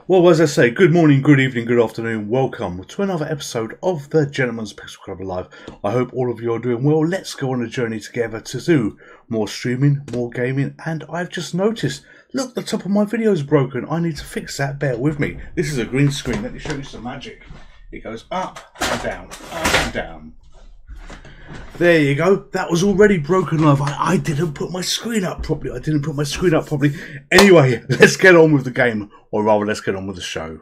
Well, as I say, good morning, good evening, good afternoon. Welcome to another episode of the Gentleman's Pixel Club Live. I hope all of you are doing well. Let's go on a journey together to do more streaming, more gaming. And I've just noticed, look, the top of my video is broken. I need to fix that. Bear with me. This is a green screen. Let me show you some magic. It goes up and down, up and down. There you go. That was already broken live. I didn't put my screen up properly. Anyway, let's get on with the game. Or rather, let's get on with the show.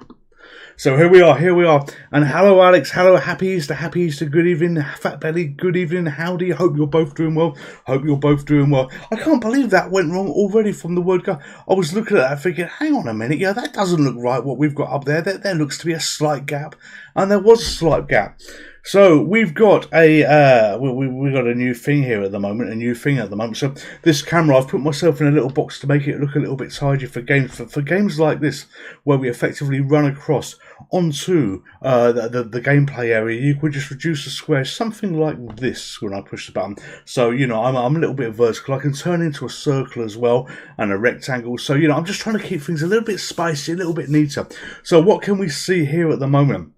So here we are. And hello, Alex. Hello, happy Easter, good evening. Fat Belly, good evening. Howdy. Hope you're both doing well. I can't believe that went wrong already from the word go. I was looking at that thinking, hang on a minute. Yeah, that doesn't look right, what we've got up there. There looks to be a slight gap. And there was a slight gap. So we've got a we got a new thing here at the moment. So this camera, I've put myself in a little box to make it look a little bit tidy for games. For games like this, where we effectively run across onto the gameplay area, you could just reduce the square, something like this when I push the button. So I'm a little bit vertical. I can turn into a circle as well and a rectangle. So I'm just trying to keep things a little bit spicy, a little bit neater. So what can we see here at the moment?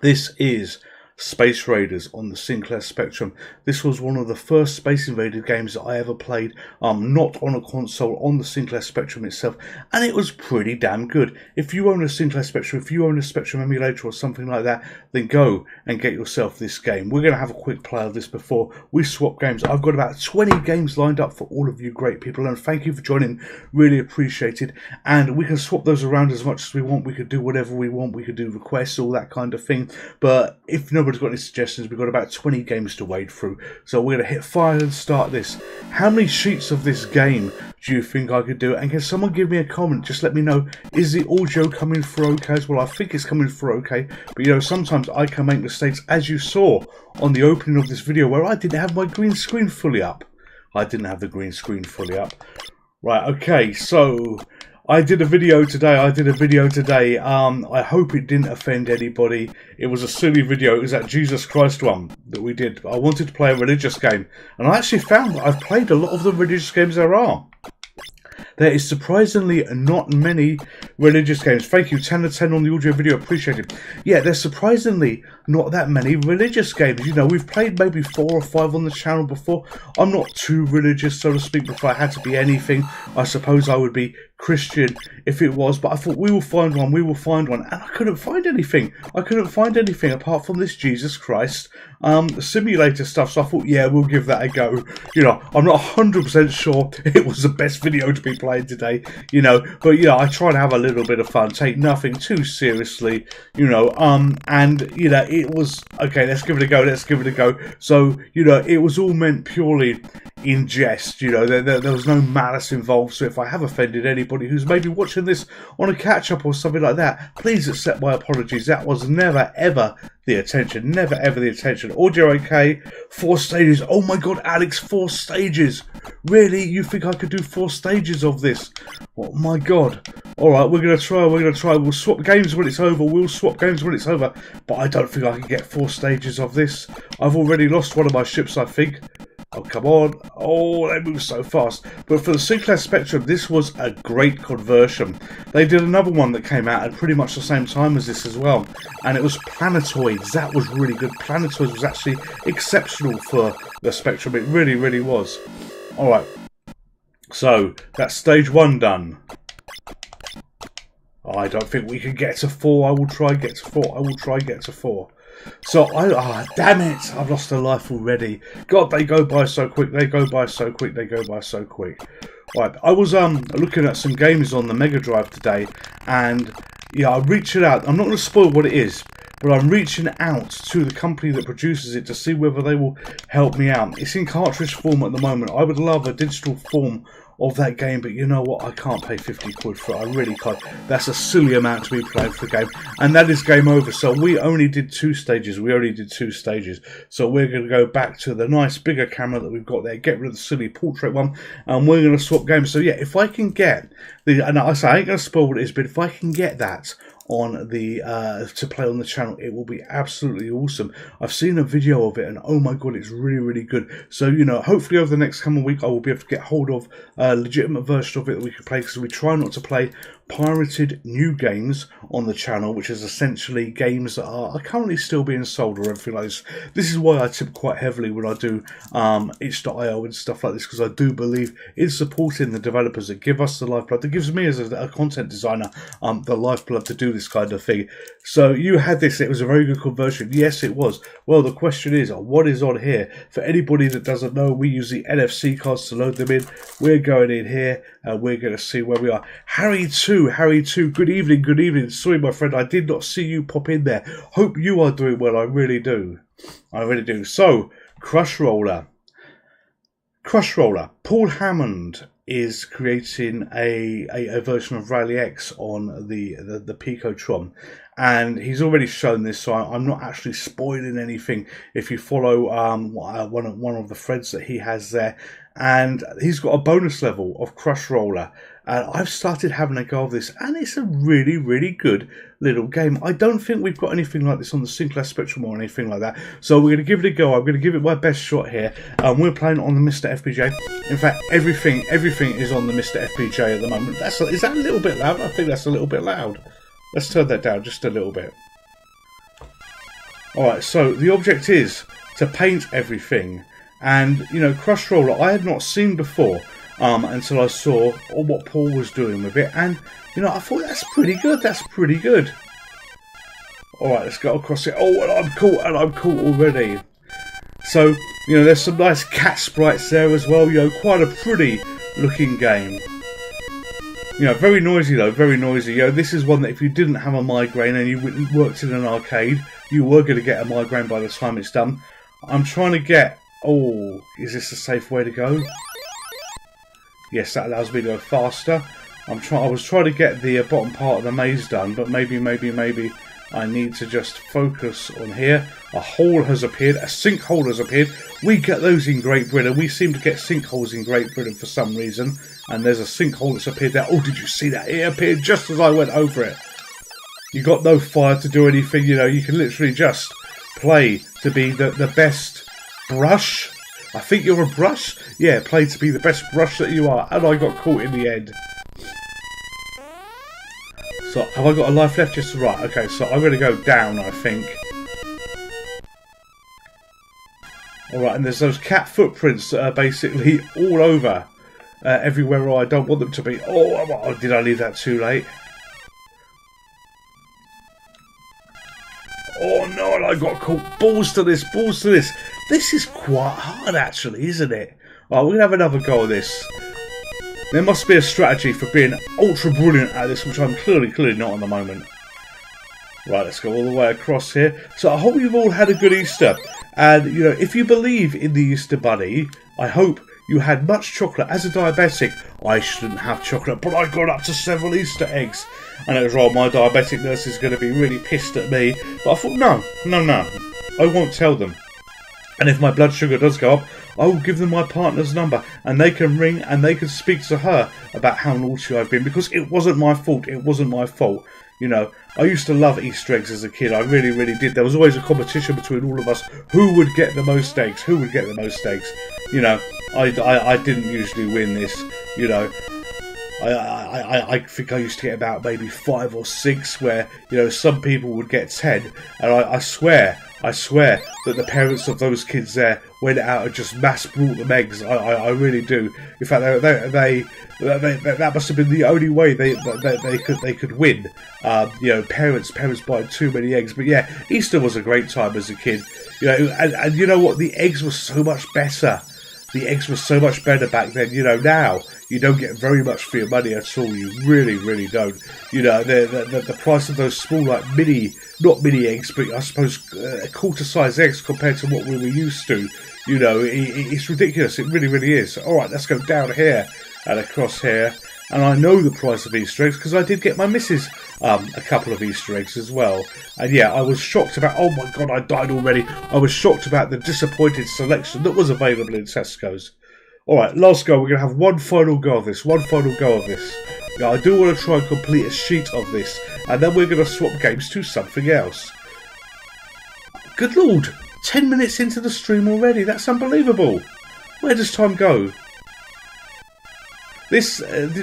This is Space Raiders on the Sinclair Spectrum. This was one of the first Space Invaders games that I ever played, not on a console, on the Sinclair Spectrum itself, and it was pretty damn good. If you own a Sinclair Spectrum, if you own a Spectrum emulator or something like that, then go and get yourself this game. We're going to have a quick play of this before we swap games. I've got about 20 games lined up for all of you great people, and thank you for joining, really appreciated. And we can swap those around as much as we want. We could do whatever we want. We could do requests, all that kind of thing. But if nobody's got any suggestions, we've got about 20 games to wade through. So we're going to hit fire and start this. How many sheets of this game do you think I could do? And can someone give me a comment? Just let me know, is the audio coming through okay as well? I think it's coming through okay. But sometimes I can make mistakes, as you saw on the opening of this video where I didn't have my green screen fully up. Right, okay, so I did a video today. I hope it didn't offend anybody. It was a silly video. It was that Jesus Christ one that we did. I wanted to play a religious game, and I actually found that I've played a lot of the religious games there are. There is surprisingly not many religious games. Thank you, 10 to 10 on the audio video, appreciate it. Yeah, there's surprisingly not that many religious games. We've played maybe 4 or 5 on the channel before. I'm not too religious, so to speak. If I had to be anything, I suppose I would be Christian if it was. But I thought we will find one, and I couldn't find anything. Apart from this Jesus Christ simulator stuff. So I thought, yeah, we'll give that a go. I'm not 100% sure it was the best video to be playing today, but I try to have a little bit of fun, take nothing too seriously, and it was okay. Let's give it a go. So it was all meant purely in jest. There was no malice involved. So if I have offended anybody who's maybe watching this on a catch up or something like that, please accept my apologies. That was never ever the intention. Audio okay. 4 stages. Oh my god, Alex, 4 stages. Really? You think I could do 4 stages of this? Oh my god. Alright, we're going to try. We'll swap games when it's over. But I don't think I can get 4 stages of this. I've already lost one of my ships, I think. Oh, come on. Oh, they move so fast. But for the Sinclair Spectrum, this was a great conversion. They did another one that came out at pretty much the same time as this as well. And it was Planetoids. That was really good. Planetoids was actually exceptional for the Spectrum. It really, really was. Alright. So, that's stage 1 done. I don't think we can get to 4. I will try and get to 4. So, damn it, I've lost a life already. God, they go by so quick. Right, I was looking at some games on the Mega Drive today, and I'm reaching out. I'm not going to spoil what it is, but I'm reaching out to the company that produces it to see whether they will help me out. It's in cartridge form at the moment. I would love a digital form of that game, but you know what, I can't pay 50 quid for it. I really can't. That's a silly amount to be playing for the game, and that is game over. So we only did 2 stages. So we're going to go back to the nice bigger camera that we've got there, get rid of the silly portrait one, and we're going to swap games. So yeah, if I can get and I say I ain't going to spoil what it is, but if I can get that on the to play on the channel, it will be absolutely awesome. I've seen a video of it, and oh my god, it's really, really good. So hopefully over the next coming week I will be able to get hold of a legitimate version of it that we can play, because we try not to play pirated new games on the channel, which is essentially games that are currently still being sold or everything like this. This is why I tip quite heavily when I do itch.io and stuff like this, because I do believe in supporting the developers that give us the lifeblood, that gives me as a content designer the lifeblood to do this kind of thing. So you had this, it was a very good conversion. Yes, it was. Well, the question is, what is on here? For anybody that doesn't know, we use the NFC cards to load them in. We're going in here and we're going to see where we are. Harry 2, good evening, good evening. Sorry, my friend, I did not see you pop in there. Hope you are doing well, I really do. I really do. So, Crush Roller. Paul Hammond is creating a version of Rally X on the Picotron, and he's already shown this, so I'm not actually spoiling anything if you follow one of the threads that he has there. And he's got a bonus level of Crush Roller, and I've started having a go of this, and it's a really, really good little game. I don't think we've got anything like this on the Sinclair Spectrum or anything like that, so we're going to give it a go. I'm going to give it my best shot here. We're playing on the Mr. FPJ. In fact, everything is on the Mr. FPJ at the moment. Is that a little bit loud? I think that's a little bit loud. Let's turn that down just a little bit. Alright, so the object is to paint everything. And, you know, Crush Roller I had not seen before until I saw what Paul was doing with it. And, you know, I thought that's pretty good. That's pretty good. Alright, let's go across it. Oh, and I'm caught already. So, you know, there's some nice cat sprites there as well. You know, quite a pretty looking game. You know, very noisy though, very noisy. You know, this is one that if you didn't have a migraine and you worked in an arcade, you were going to get a migraine by the time it's done. I'm trying to get... Oh, is this a safe way to go? Yes, that allows me to go faster. I was trying to get the bottom part of the maze done, but maybe I need to just focus on here. A hole has appeared, a sinkhole has appeared. We get those in Great Britain. We seem to get sinkholes in Great Britain for some reason. And there's a sinkhole that's appeared there. Oh, did you see that? It appeared just as I went over it. You got no fire to do anything, you know. You can literally just play to be the best brush. I think you're a brush? Yeah, play to be the best brush that you are. And I got caught in the end. So, have I got a life left? Just right. Okay, so I'm going to go down, I think. Alright, and there's those cat footprints that are basically all over everywhere where I don't want them to be. Oh, did I leave that too late? Oh no, and I got caught. Balls to this, balls to this. This is quite hard actually, isn't it? Right, we're going to have another go of this. There must be a strategy for being ultra brilliant at this, which I'm clearly not at the moment. Right, let's go all the way across here. So I hope you've all had a good Easter. And, you know, if you believe in the Easter Bunny, I hope you had much chocolate. As a diabetic, I shouldn't have chocolate, but I got up to several Easter eggs. And it was right, my diabetic nurse is going to be really pissed at me. But I thought, no, I won't tell them. And if my blood sugar does go up, I will give them my partner's number, and they can ring and they can speak to her about how naughty I've been, because it wasn't my fault. It wasn't my fault. You know, I used to love Easter eggs as a kid. I really, really did. There was always a competition between all of us. Who would get the most eggs? Who would get the most eggs? You know, I didn't usually win this. You know, I think I used to get about maybe 5 or 6, where, you know, some people would get 10. And I swear that the parents of those kids there went out and just mass brought them eggs. I really do. In fact, that must have been the only way they could win. You know, parents buying too many eggs. But yeah, Easter was a great time as a kid. You know, and you know what? The eggs were so much better. The eggs were so much better back then. You know, now you don't get very much for your money at all. You really, really don't. You know, the price of those small, like not mini eggs, but I suppose quarter-size eggs compared to what we were used to. You know, it's ridiculous. It really, really is. All right, let's go down here and across here. And I know the price of Easter eggs because I did get my missus a couple of Easter eggs as well. And yeah, I was shocked about... Oh my God, I died already. I was shocked about the disappointed selection that was available in Tesco's. Alright, last go. We're going to have one final go of this. Now, I do want to try and complete a sheet of this. And then we're going to swap games to something else. Good Lord. 10 minutes into the stream already. That's unbelievable. Where does time go? this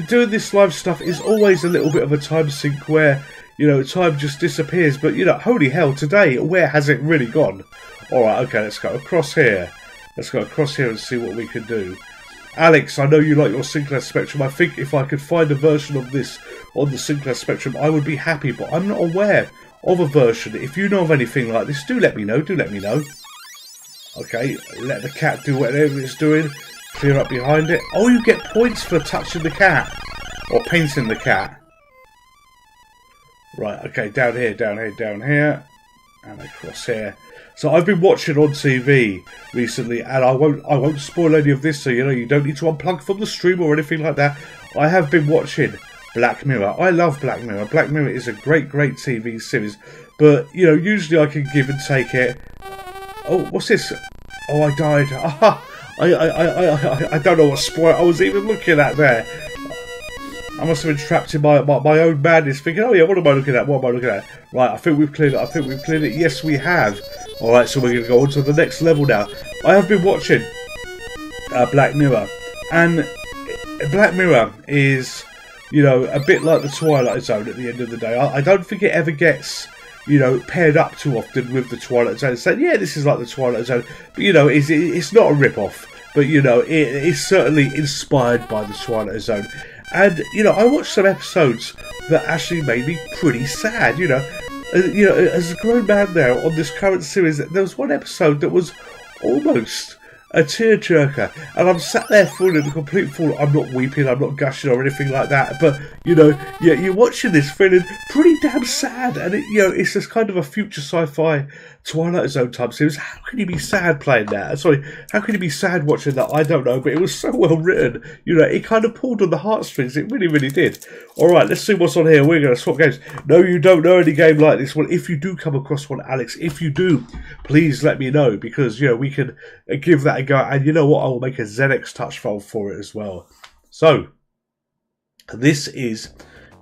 doing this live stuff is always a little bit of a time sink where, you know, time just disappears. But, you know, holy hell, today, where has it really gone? Alright, okay, let's go across here. Let's go across here and see what we can do. Alex, I know you like your Sinclair Spectrum. I think if I could find a version of this on the Sinclair Spectrum, I would be happy. But I'm not aware of a version. If you know of anything like this, do let me know. Do let me know. Okay, let the cat do whatever it's doing. Clear up behind it. Oh, you get points for touching the cat. Or painting the cat. Right, okay, down here, down here, down here. And across here. So I've been watching on TV recently, and I won't spoil any of this, so you know you don't need to unplug from the stream or anything like that. I have been watching Black Mirror. I love Black Mirror. Black Mirror is a great TV series, but you know usually I can give and take it. Oh, what's this? Oh, I died. I don't know what spoil I was even looking at there. I must have been trapped in my own madness, thinking, oh yeah, what am I looking at? What am I looking at? Right, I think we've cleared it. I think we've cleared it. Yes, we have. Alright, so we're going to go on to the next level now. I have been watching Black Mirror. And Black Mirror is, you know, a bit like the Twilight Zone at the end of the day. I don't think it ever gets, you know, paired up too often with the Twilight Zone. So, yeah, this is like the Twilight Zone. But, you know, it's not a rip-off. But, you know, it's certainly inspired by the Twilight Zone. And, you know, I watched some episodes that actually made me pretty sad, you know. As a grown man now on this current series, there was one episode that was almost a tearjerker. And I'm sat there full in a complete fool. I'm not weeping, I'm not gushing or anything like that. But, you know, you're watching this feeling pretty damn sad. And, it's this kind of a future sci-fi Twilight Zone type series. How can you be sad playing that? Sorry, how can you be sad watching that? I don't know, but it was so well written. You know, it kind of pulled on the heartstrings. It really, really did. Alright, let's see what's on here. We're going to swap games. No, you don't know any game like this. Well, if you do come across one, Alex, if you do, please let me know. Because, you know, we can give that a go. And you know what? I will make a ZX touch file for it as well. So, this is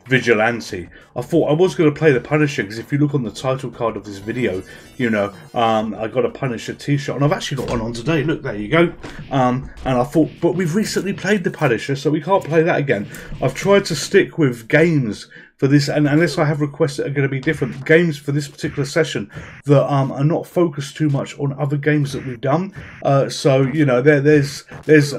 Vigilante. I thought I was going to play the Punisher because if you look on the title card of this video, you know, I got a Punisher t-shirt and I've actually got one on today. Look, there you go. And I thought, but we've recently played the Punisher, so we can't play that again. I've tried to stick with games for this, and unless I have requests that are going to be different games for this particular session that are not focused too much on other games that we've done. So you know, there's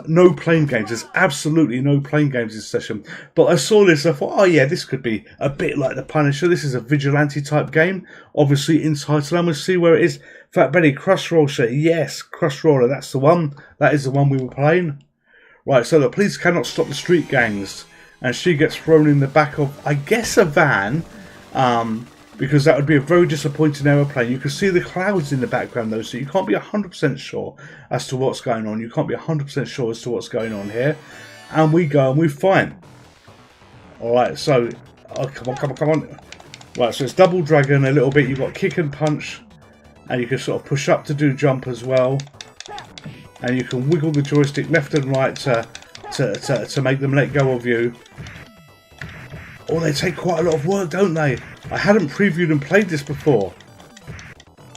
no plain games. There's absolutely no plain games this session. But I saw this, I thought, oh yeah, this could be a bit like the Punisher. This is a vigilante type game, obviously in title. I'm going to see where it is. Fat Benny, Crush Roller, yes, Crush Roller. That's the one. That is the one we were playing. Right. So the police cannot stop the street gangs. And she gets thrown in the back of, I guess, a van, because that would be a very disappointing aeroplane. You can see the clouds in the background, though, so you can't be 100% sure as to what's going on. You can't be 100% sure as to what's going on here. And we go and we fight. Alright, so, oh, come on. Right, so it's double dragon a little bit. You've got kick and punch, and you can sort of push up to do jump as well. And you can wiggle the joystick left and right to make them let go of you. Oh, they take quite a lot of work, don't they? I hadn't previewed and played this before.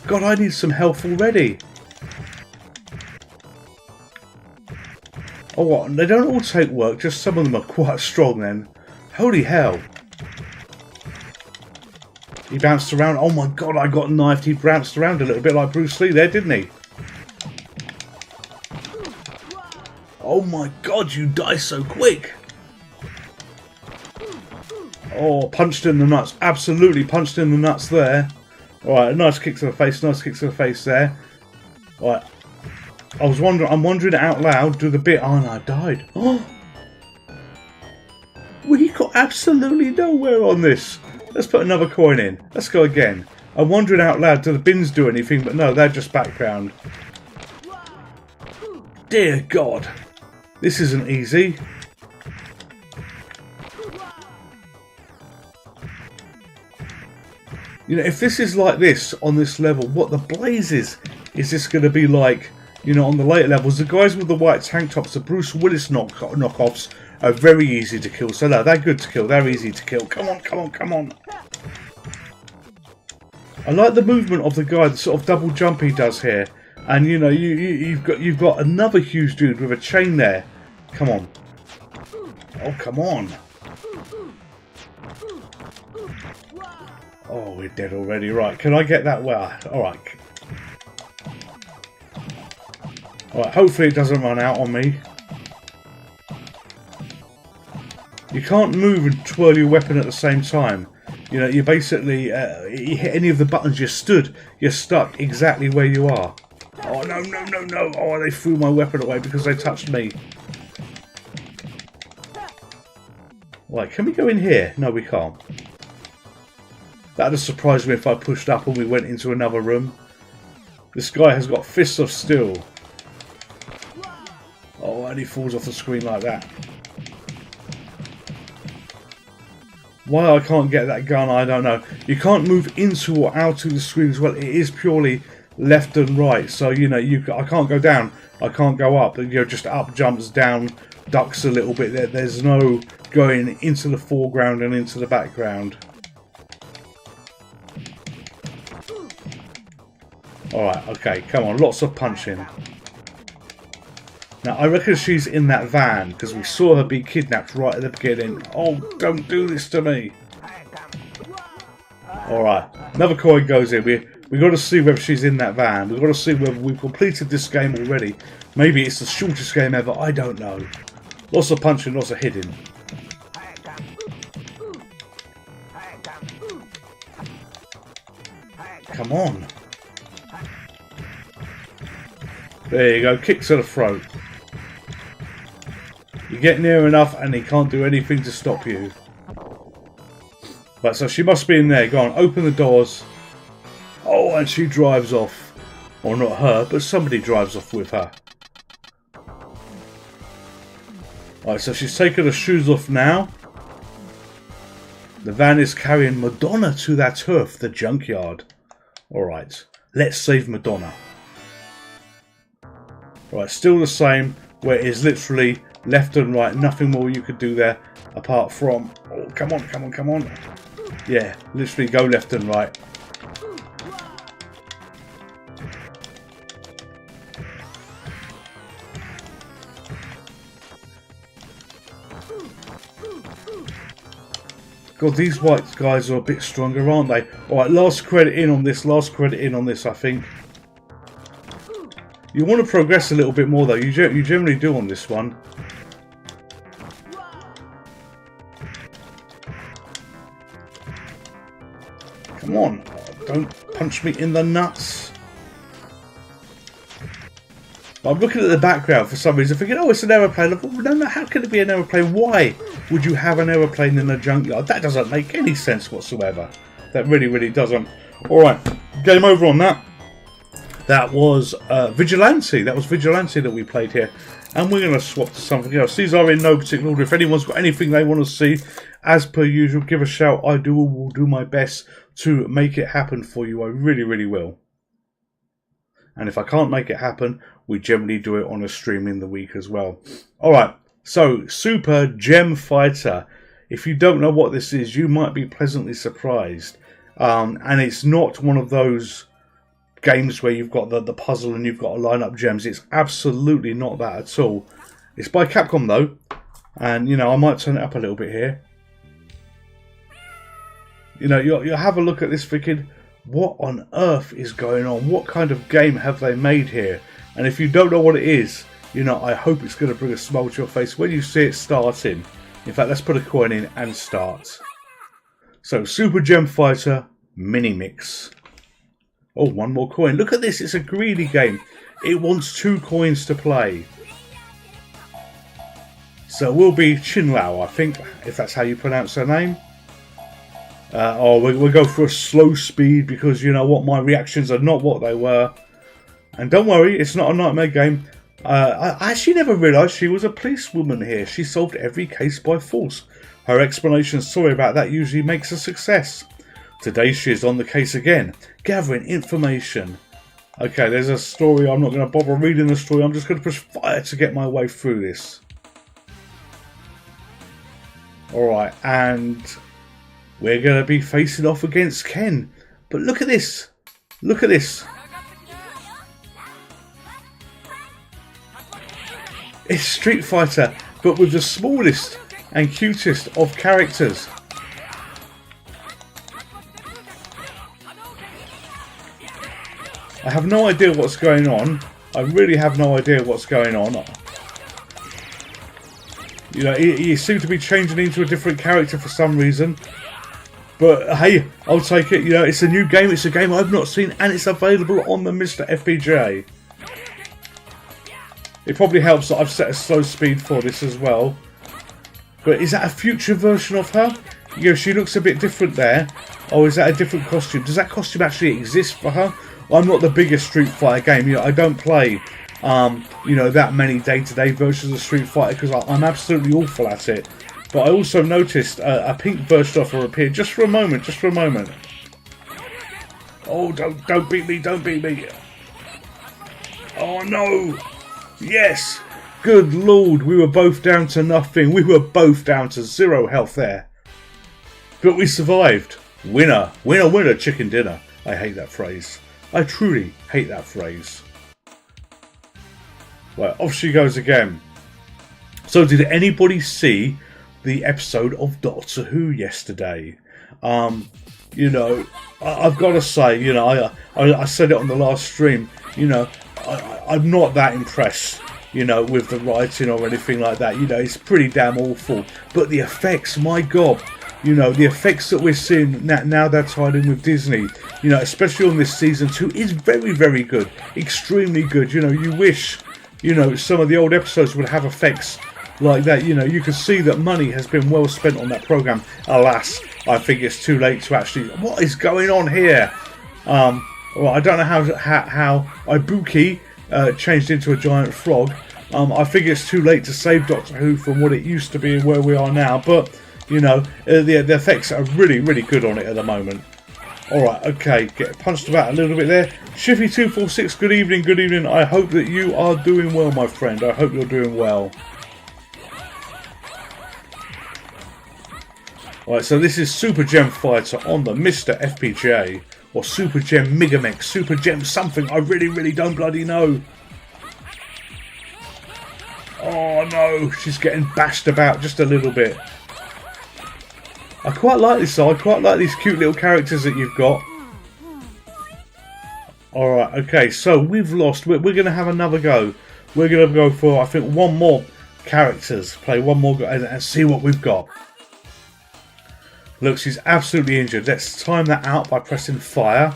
God, I need some health already. Oh, what? They don't all take work, just some of them are quite strong then. Holy hell. He bounced around. Oh my god, I got knifed. He bounced around a little bit like Bruce Lee there, didn't he? Oh my god, you die so quick. Oh, punched in the nuts. Absolutely punched in the nuts there. Alright, nice kick to the face. Nice kick to the face there. Alright. I'm wondering out loud, do the bit... Oh, no, I died. Oh! We got absolutely nowhere on this. Let's put another coin in. Let's go again. I'm wondering out loud, do the bins do anything? But no, they're just background. Dear God. This isn't easy. You know, if this is like this on this level, what the blazes is this going to be like, you know, on the later levels? The guys with the white tank tops, the Bruce Willis knockoffs, are very easy to kill. So no, they're good to kill. They're easy to kill. Come on, come on, come on. I like the movement of the guy, the sort of double jump he does here. And you know, you've got another huge dude with a chain there. Come on. Oh, come on. Oh, we're dead already. Right, can I get that well? Alright. Alright, hopefully it doesn't run out on me. You can't move and twirl your weapon at the same time. You know, you basically, you hit any of the buttons, you're stuck exactly where you are. Oh, no, no, no, no. Oh, they threw my weapon away because they touched me. Right, can we go in here? No, we can't. That'd have surprised me if I pushed up and we went into another room. This guy has got fists of steel. Oh, and he falls off the screen like that. Why I can't get that gun, I don't know. You can't move into or out of the screen as well. It is purely left and right. So, you know, I can't go down. I can't go up. You know, just up, jumps, down, ducks a little bit. There's no going into the foreground and into the background. Alright, okay, come on. Lots of punching. Now, I reckon she's in that van, because we saw her be kidnapped right at the beginning. Oh, don't do this to me. Alright, another coin goes in. We've got to see whether she's in that van. We've got to see whether we've completed this game already. Maybe it's the shortest game ever. I don't know. Lots of punching, lots of hitting. Come on. There you go, kick to the throat. You get near enough and he can't do anything to stop you. Right, so she must be in there. Go on, open the doors. Oh, and she drives off. Or not her, but somebody drives off with her. Alright, so she's taken her shoes off now. The van is carrying Madonna to that turf, the junkyard. Alright, let's save Madonna. Right, still the same, where it is literally left and right, nothing more you could do there apart from, oh, come on, come on, come on. Yeah, literally go left and right. God, these white guys are a bit stronger, aren't they? Alright, last credit in on this, I think. You want to progress a little bit more though, you generally do on this one. Come on, don't punch me in the nuts. I'm looking at the background for some reason, thinking, oh, it's an aeroplane. No, how can it be an aeroplane? Why would you have an aeroplane in a junkyard? That doesn't make any sense whatsoever. That really, really doesn't. Alright, game over on that. That was Vigilante. That was Vigilante that we played here. And we're going to swap to something else. These are in no particular order. If anyone's got anything they want to see, as per usual, give a shout. I will do my best to make it happen for you. I really, really will. And if I can't make it happen, we generally do it on a stream in the week as well. Alright, so Super Gem Fighter. If you don't know what this is, you might be pleasantly surprised. And it's not one of those games where you've got the puzzle and you've got to line up gems. It's absolutely not that at all. It's by Capcom though. And, you know, I might turn it up a little bit here. You know, you'll have a look at this thinking, what on earth is going on? What kind of game have they made here? And if you don't know what it is, you know, I hope it's going to bring a smile to your face when you see it starting. In fact, let's put a coin in and start. So, Super Gem Fighter Mini Mix. Oh, one more coin. Look at this. It's a greedy game. It wants 2 coins to play. So, we'll be Chinlao, I think, if that's how you pronounce her name. We'll go for a slow speed because, you know what, my reactions are not what they were. And don't worry, it's not a nightmare game. I actually never realised she was a policewoman here. She solved every case by force. Her explanation, sorry about that, usually makes a success. Today she is on the case again, gathering information. Okay, there's a story. I'm not going to bother reading the story. I'm just going to push fire to get my way through this. Alright, and we're going to be facing off against Ken. But look at this. Look at this. It's Street Fighter, but with the smallest and cutest of characters. I have no idea what's going on. I really have no idea what's going on. You know, he seemed to be changing into a different character for some reason. But hey, I'll take it. You know, it's a new game. It's a game I've not seen, and it's available on the Mr. FPGA. It probably helps that I've set a slow speed for this as well. But is that a future version of her? You know, she looks a bit different there. Or is that a different costume? Does that costume actually exist for her? I'm not the biggest Street Fighter game. You know, I don't play, you know, that many day-to-day versions of Street Fighter because I'm absolutely awful at it. But I also noticed a pink version of her appear just for a moment. Just for a moment. Oh, don't beat me! Don't beat me! Oh no! Yes! Good lord, we were both down to nothing. We were both down to 0 health there. But we survived. Winner, winner, winner, chicken dinner. I hate that phrase. I truly hate that phrase. Right, off she goes again. So did anybody see the episode of Doctor Who yesterday? You know, I've got to say, you know, I said it on the last stream, you know, I'm not that impressed, you know, with the writing or anything like that. You know, it's pretty damn awful. But the effects, my God, you know, the effects that we're seeing now they're tied in with Disney, you know, especially on this season 2, is very, very good. Extremely good. You know, you wish, you know, some of the old episodes would have effects like that. You know, you can see that money has been well spent on that program. Alas, I think it's too late to actually... What is going on here? Well, I don't know how Ibuki changed into a giant frog. I think it's too late to save Doctor Who from what it used to be and where we are now. But, you know, the effects are really, really good on it at the moment. Alright, okay, get punched about a little bit there. Shiffy246, good evening, good evening. I hope that you are doing well, my friend. I hope you're doing well. Alright, so this is Super Gem Fighter on the Mr. FPGA. Or Super Gem Megamex, Super Gem something, I really, really don't bloody know. Oh no, she's getting bashed about just a little bit. I quite like this though, I quite like these cute little characters that you've got. Alright, okay, so we've lost. We're going to have another go. We're going to go for, I think, one more characters. Play one more and see what we've got. Look, she's absolutely injured. Let's time that out by pressing fire.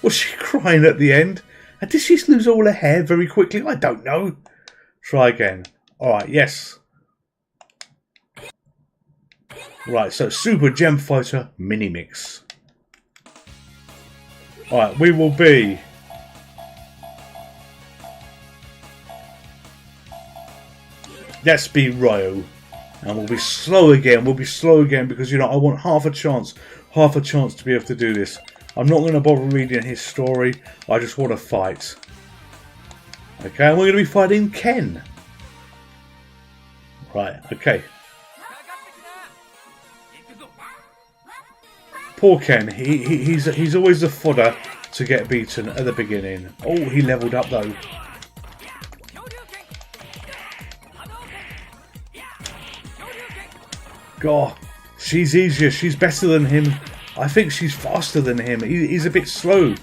Was she crying at the end? And did she lose all her hair very quickly? I don't know. Try again. Alright, yes. Right, so Super Gem Fighter Mini Mix. Alright, we will be... Let's be Ryo. And we'll be slow again. We'll be slow again because, you know, I want half a chance to be able to do this. I'm not going to bother reading his story. I just want to fight. Okay, and we're going to be fighting Ken. Right, okay. Poor Ken. He's always the fodder to get beaten at the beginning. Oh, he leveled up though. God, she's easier. She's better than him. I think she's faster than him. He's a bit slow.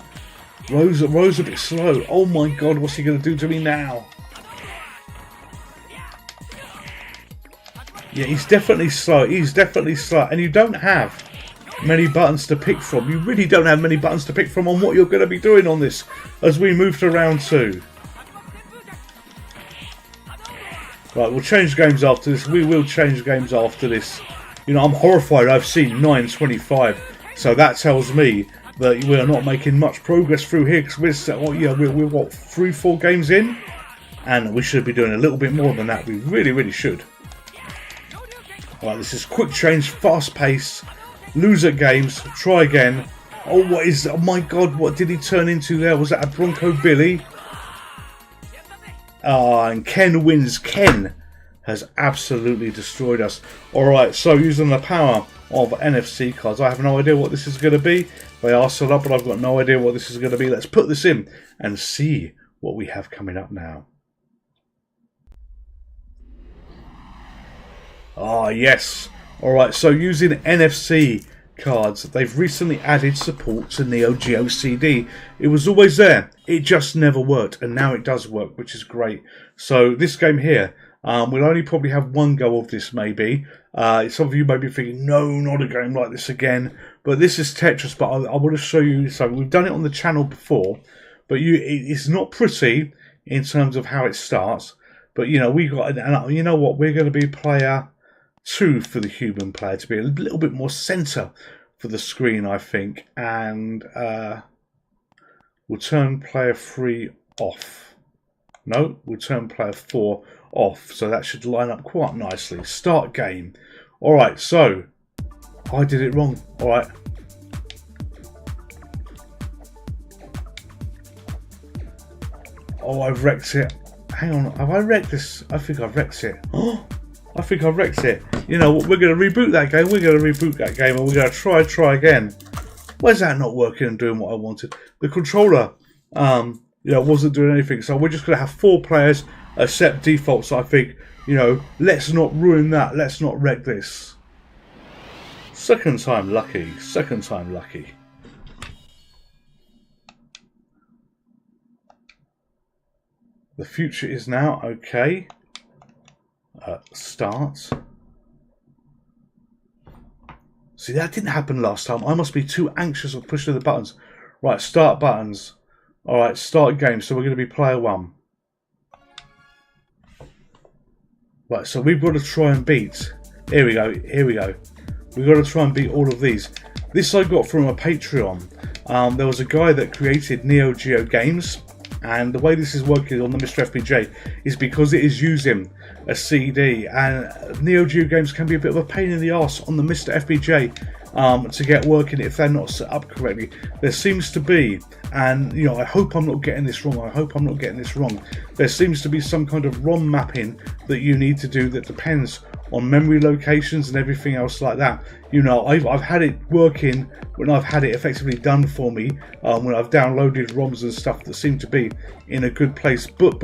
Rose a bit slow. Oh my God, what's he going to do to me now? Yeah, he's definitely slow. He's definitely slow. And you don't have many buttons to pick from. You really don't have many buttons to pick from on what you're going to be doing on this as we move to round 2. Right, we'll change games after this. We will change games after this. You know, I'm horrified. I've seen 9:25, so that tells me that we are not making much progress through here because we're what 3-4 games in, and we should be doing a little bit more than that. We really should. Right, this is quick change, fast pace, lose at games, try again. Oh, what is? Oh my God, what did he turn into there? Was that a Bronco Billy? And Ken wins. Ken has absolutely destroyed us. Alright, so using the power of NFC cards, I have no idea what this is going to be. They are set up, but I've got no idea what this is going to be. Let's put this in and see what we have coming up now. Ah, yes. Alright, so using NFC cards, they've recently added support to Neo Geo CD. It was always there, it just never worked, and now it does work, which is great. So this game here, we'll only probably have one go of this maybe. Some of you may be thinking, no, not a game like this again. But this is Tetris, but I want to show you something. We've done it on the channel before, but it's not pretty in terms of how it starts. But, you know, we got, and you know what, we're going to be player 2 for the human player to be a little bit more center for the screen, I think. And we'll turn player 3 off. No, we'll turn player 4 off. So that should line up quite nicely. Start game. Alright, so I did it wrong. Alright. Oh, I've wrecked it. Hang on, have I wrecked this? I think I've wrecked it. Oh, I think I've wrecked it. You know what, we're going to reboot that game. We're going to reboot that game and we're going to try again. Where's that not working and doing what I wanted? The controller, you know, wasn't doing anything. So we're just going to have 4 players, accept defaults. So I think, you know, let's not ruin that. Let's not wreck this. Second time lucky. Second time lucky. The future is now. Okay. Start. See, that didn't happen last time. I must be too anxious of pushing the buttons. Right, start buttons. Alright, start game. So we're going to be player 1. Right, so we've got to try and beat. Here we go. Here we go. We've got to try and beat all of these. This I got from a Patreon. There was a guy that created Neo Geo games. And the way this is working on the Mr. FPJ is because it is using a CD, and Neo Geo games can be a bit of a pain in the arse on the Mr. FPJ to get working if they're not set up correctly. There seems to be, and you know, I hope I'm not getting this wrong. I hope I'm not getting this wrong. There seems to be some kind of ROM mapping that you need to do that depends on memory locations and everything else like that. You know, I've had it working when I've had it effectively done for me, when I've downloaded ROMs and stuff that seem to be in a good place. But,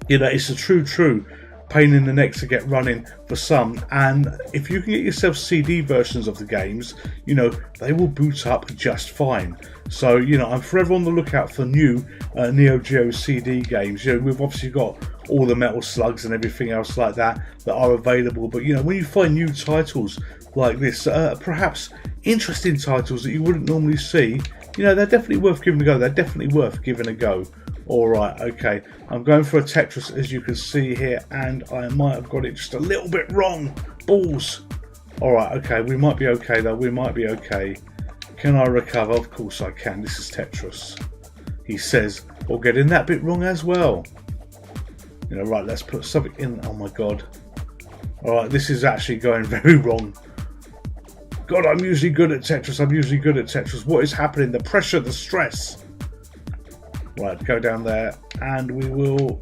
you know, it's a true pain in the neck to get running for some. And if you can get yourself CD versions of the games, you know, they will boot up just fine. So, you know, I'm forever on the lookout for new Neo Geo CD games. You know, we've obviously got all the Metal Slugs and everything else like that are available. But, you know, when you find new titles like this, perhaps interesting titles that you wouldn't normally see, you know, they're definitely worth giving a go. They're definitely worth giving a go. Alright, okay. I'm going for a Tetris, as you can see here, and I might have got it just a little bit wrong. Balls. Alright, okay. We might be okay, though. We might be okay. Can I recover? Of course I can. This is Tetris. He says, or getting that bit wrong as well. You know, right, let's put something in. Oh my god. Alright, this is actually going very wrong. God, I'm usually good at Tetris. I'm usually good at Tetris. What is happening? The pressure, the stress. Right, go down there, and we'll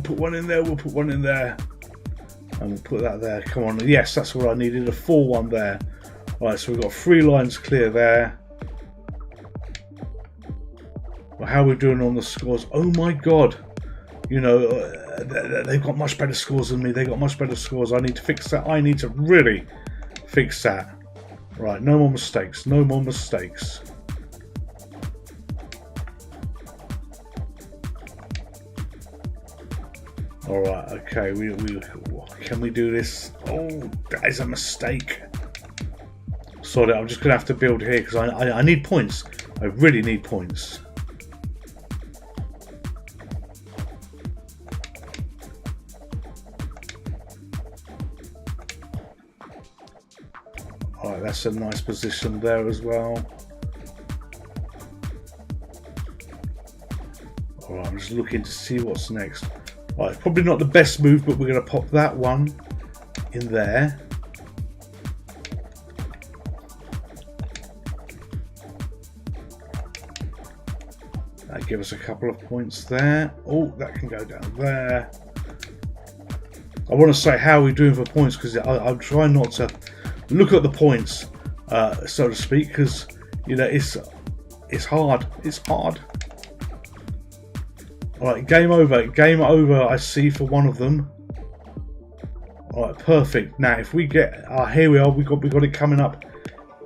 put one in there. We'll put one in there, and we'll put that there. Come on, yes, that's what I needed. A full one there. Right, so we've got 3 lines clear there. Well, how are we doing on the scores? Oh my god, you know, they've got much better scores than me. They got much better scores. I need to fix that. I need to really fix that. Right, no more mistakes. No more mistakes. Alright, okay, can we do this? Oh, that is a mistake. Sorry, I'm just going to have to build here because I need points. I really need points. Alright, that's a nice position there as well. Alright, I'm just looking to see what's next. Right, probably not the best move, but we're going to pop that one in there. That gives us a couple of points there. Oh, that can go down there. I want to say how we're doing for points because I'm trying not to look at the points, so to speak, because you know it's hard. It's hard. Alright, game over. Game over, I see, for one of them. Alright, perfect. Now, if we get... here we are. We got it coming up.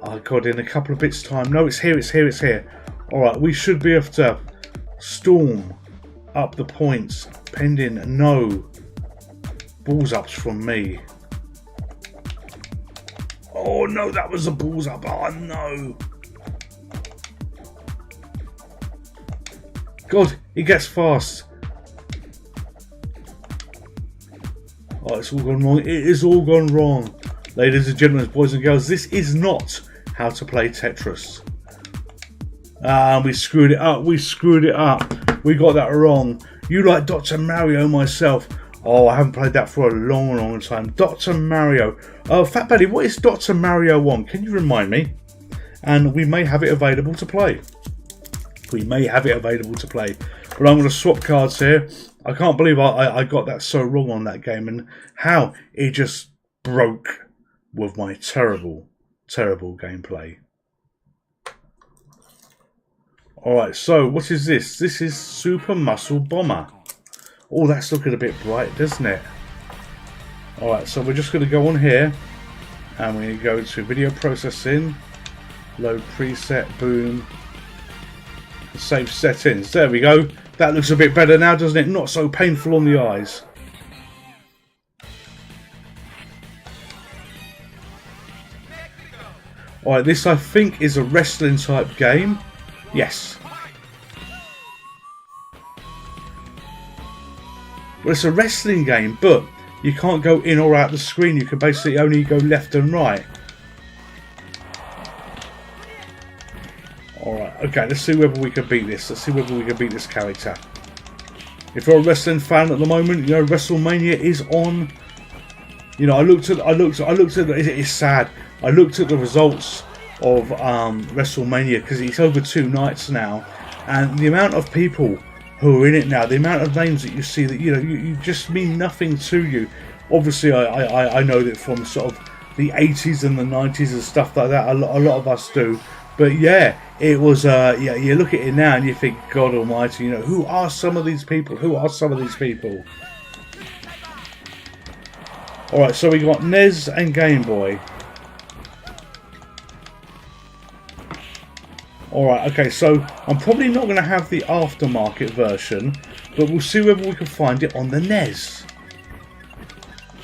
Oh, God, in a couple of bits' time. No, it's here, it's here, it's here. Alright, we should be able to storm up the points. Pending no balls ups from me. Oh, no, that was a balls up. Oh, no. God, he gets fast. Oh, it's all gone wrong. It is all gone wrong. Ladies and gentlemen, boys and girls, this is not how to play Tetris. We screwed it up. We screwed it up. We got that wrong. You like Dr. Mario, myself. Oh, I haven't played that for a long, long time. Dr. Mario. Oh, Fat Buddy, what is Dr. Mario 1? Can you remind me? And we may have it available to play. We may have it available to play. But I'm going to swap cards here. I can't believe I got that so wrong on that game. And how it just broke with my terrible, terrible gameplay. Alright, so what is this? This is Super Muscle Bomber. Oh, that's looking a bit bright, doesn't it? Alright, so we're just going to go on here. And we go to video processing. Load preset, boom. Save settings. There we go. That looks a bit better now, doesn't it? Not so painful on the eyes. Alright, this I think is a wrestling type game. Yes. Well, it's a wrestling game, but you can't go in or out the screen. You can basically only go left and right. Alright, okay, let's see whether we can beat this. Let's see whether we can beat this character. If you're a wrestling fan at the moment, you know, WrestleMania is on. You know, I looked at it's sad. I looked at the results of WrestleMania because it's over 2 nights now, and the amount of people who are in it now, the amount of names that you see that, you know, you just mean nothing to you. Obviously, I know that from sort of the 80s and the 90s and stuff like that. A lot of us do. But yeah, it was, yeah, you look at it now and you think, God almighty, you know, who are some of these people? Who are some of these people? Alright, so we got NES and Game Boy. Alright, okay, so I'm probably not going to have the aftermarket version, but we'll see whether we can find it on the NES.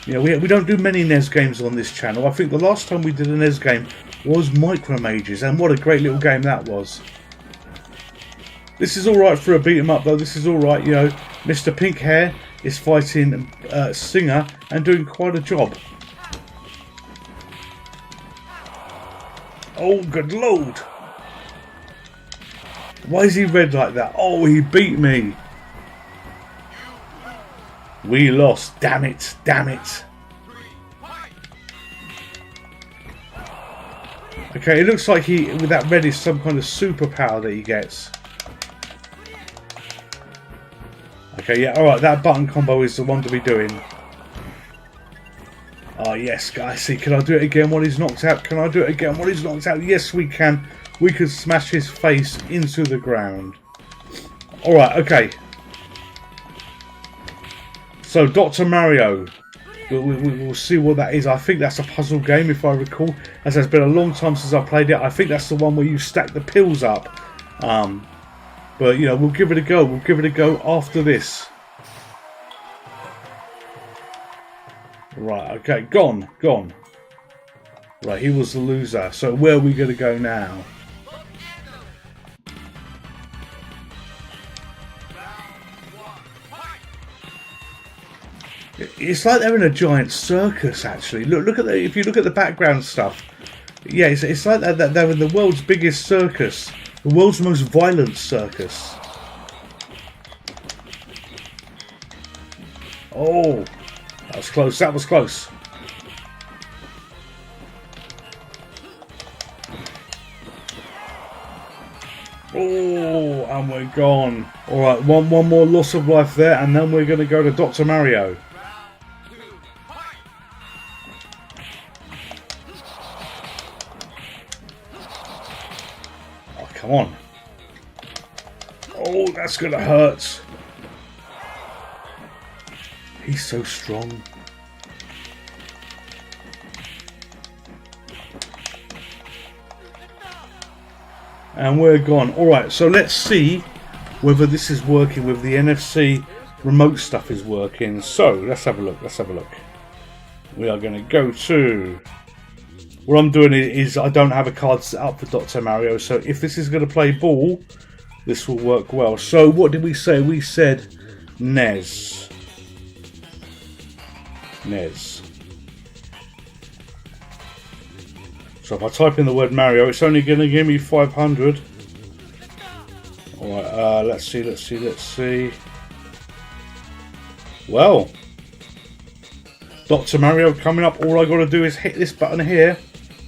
You know, we don't do many NES games on this channel. I think the last time we did a NES game was Micro Mages, and what a great little game that was. This is alright for a beat 'em up though, this is alright, you know. Mr. Pink Hair is fighting Singer and doing quite a job. Oh, good lord! Why is he red like that? Oh, he beat me! We lost, damn it, damn it! Okay, it looks like he, with that red, is some kind of superpower that he gets. Okay, yeah, alright, that button combo is the one to be doing. Oh, yes, guys, see, can I do it again while he's knocked out? Can I do it again while he's knocked out? Yes, we can. We could smash his face into the ground. Alright, okay. So, Dr. Mario. We'll see what that is. I think that's a puzzle game, if I recall. As it's been a long time since I played it. I think that's the one where you stack the pills up. But, you know, we'll give it a go. We'll give it a go after this. Right, okay. Gone. Gone. Right, he was the loser. So where are we going to go now? It's like they're in a giant circus, actually. Look at the, if you look at the background stuff. Yeah, it's like they're in the world's biggest circus. The world's most violent circus. Oh, that was close. That was close. Oh, and we're gone. Alright, one more loss of life there, and then we're going to go to Dr. Mario. Oh, come on. Oh, that's going to hurt. He's so strong. And we're gone. Alright, so let's see whether this is working, with the NFC remote stuff is working. So let's have a look. Let's have a look. We are going to go to... What I'm doing is I don't have a card set up for Dr. Mario, so if this is going to play ball, this will work well. So what did we say? We said NES. NES. So if I type in the word Mario, it's only going to give me 500. Alright, let's see. Well, Dr. Mario coming up. All I got to do is hit this button here.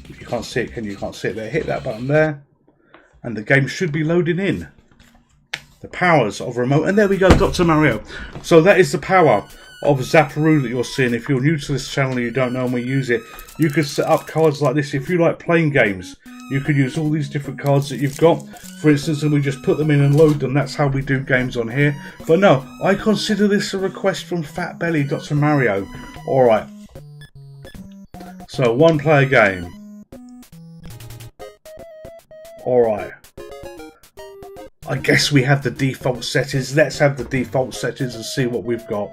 You can't see it, can you? You can't see it there. Hit that button there. And the game should be loading in. The powers of remote. And there we go, Dr. Mario. So that is the power of Zapparoo that you're seeing. If you're new to this channel and you don't know and we use it, you could set up cards like this. If you like playing games, you could use all these different cards that you've got, for instance, and we just put them in and load them. That's how we do games on here. But no, I consider this a request from Fat Belly Dr. Mario. Alright. So, one player game. Alright. I guess we have the default settings. Let's have the default settings and see what we've got.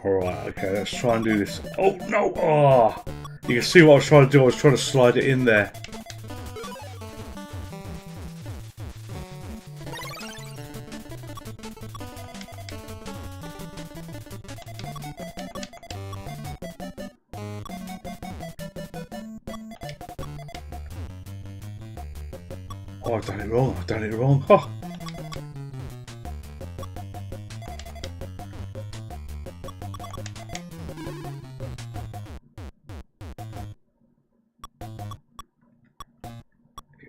Alright, okay, let's try and do this. Oh, no! Oh! You can see what I was trying to do. I was trying to slide it in there. Oh, I've done it wrong. I've done it wrong. Oh.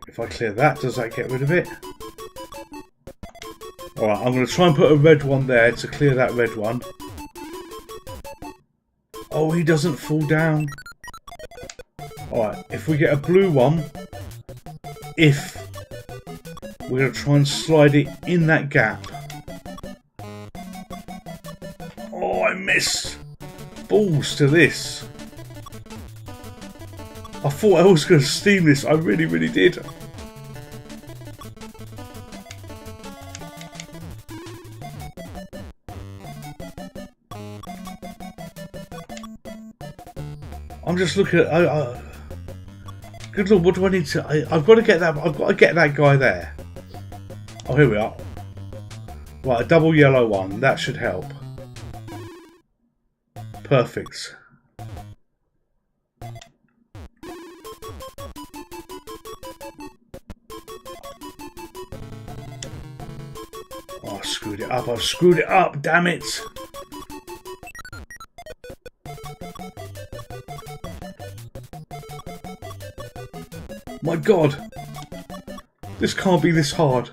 If I clear that, does that get rid of it? Alright, I'm going to try and put a red one there to clear that red one. Oh, he doesn't fall down. Alright, if we get a blue one, we're going to try and slide it in that gap. Oh, I missed. Balls to this. I thought I was going to steam this. I really, really did. I'm just looking at. Good lord, what do I need to? I've got to get that. I've got to get that guy there. Oh, here we are. Right, a double yellow one. That should help. Perfect. Oh, I screwed it up. I've screwed it up. Damn it. My God, this can't be this hard.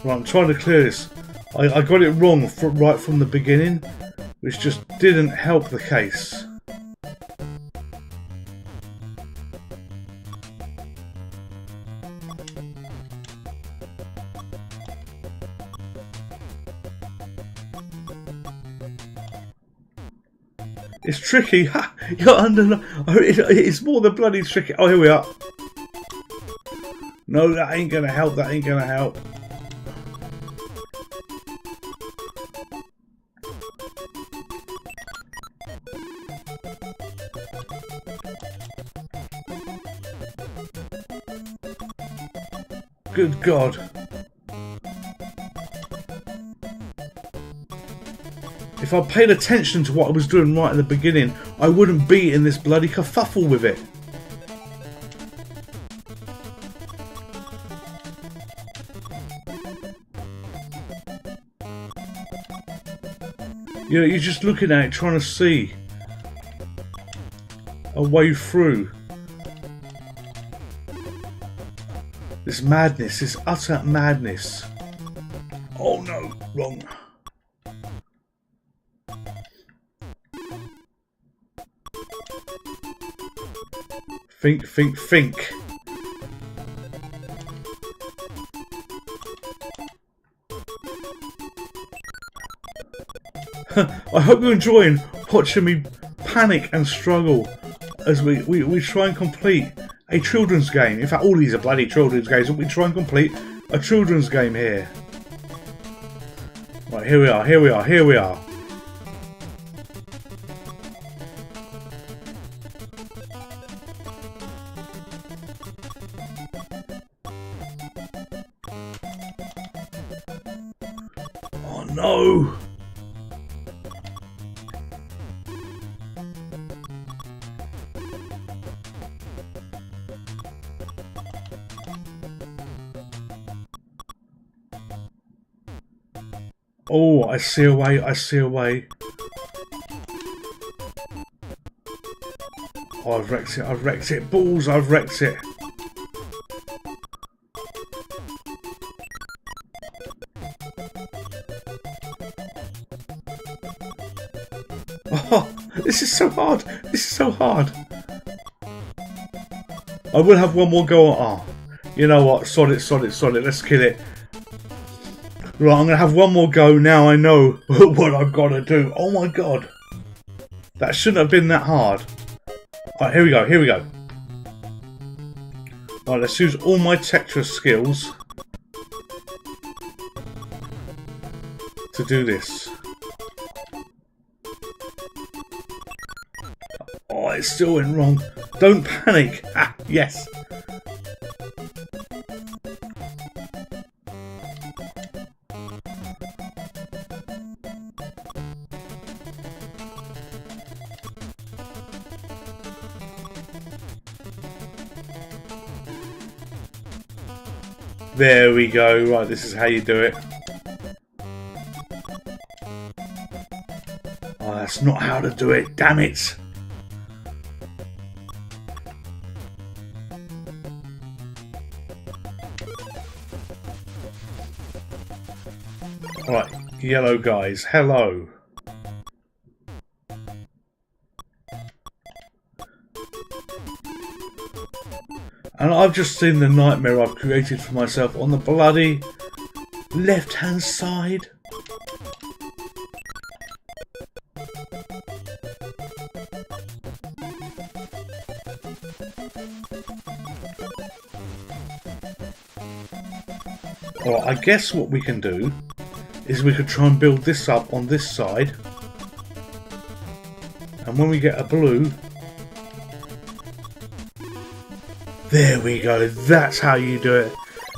Right, I'm trying to clear this. I got it wrong right from the beginning, which just didn't help the case. It's tricky. You're under. It's more than bloody tricky. Oh, here we are. No, that ain't gonna help. That ain't gonna help. Good God. If I paid attention to what I was doing right at the beginning, I wouldn't be in this bloody kerfuffle with it. You know, you're just looking at it, trying to see. a way through. This madness, this utter madness. Oh no, wrong. Think, think, think. I hope you're enjoying watching me panic and struggle as we try and complete a children's game. In fact, all these are bloody children's games, but we try and complete a children's game here. Right, here we are, here we are, here we are. Oh no! Oh, I see a way, I see a way. Oh, I've wrecked it, I've wrecked it. Balls, I've wrecked it. Oh, this is so hard. This is so hard. I will have one more go on. Oh, you know what? Sod it, sod it, sod it. Let's kill it. Right, I'm going to have one more go. Now I know what I've got to do. Oh my god. That shouldn't have been that hard. Alright, here we go, here we go. Alright, let's use all my Tetris skills to do this. Oh, it still went wrong. Don't panic. Ah, yes. There we go. Right, this is how you do it. Oh, that's not how to do it. Damn it. Right, yellow guys. Hello. And I've just seen the nightmare I've created for myself on the bloody left-hand side. Alright, I guess what we can do is we could try and build this up on this side. And when we get a blue... There we go, that's how you do it.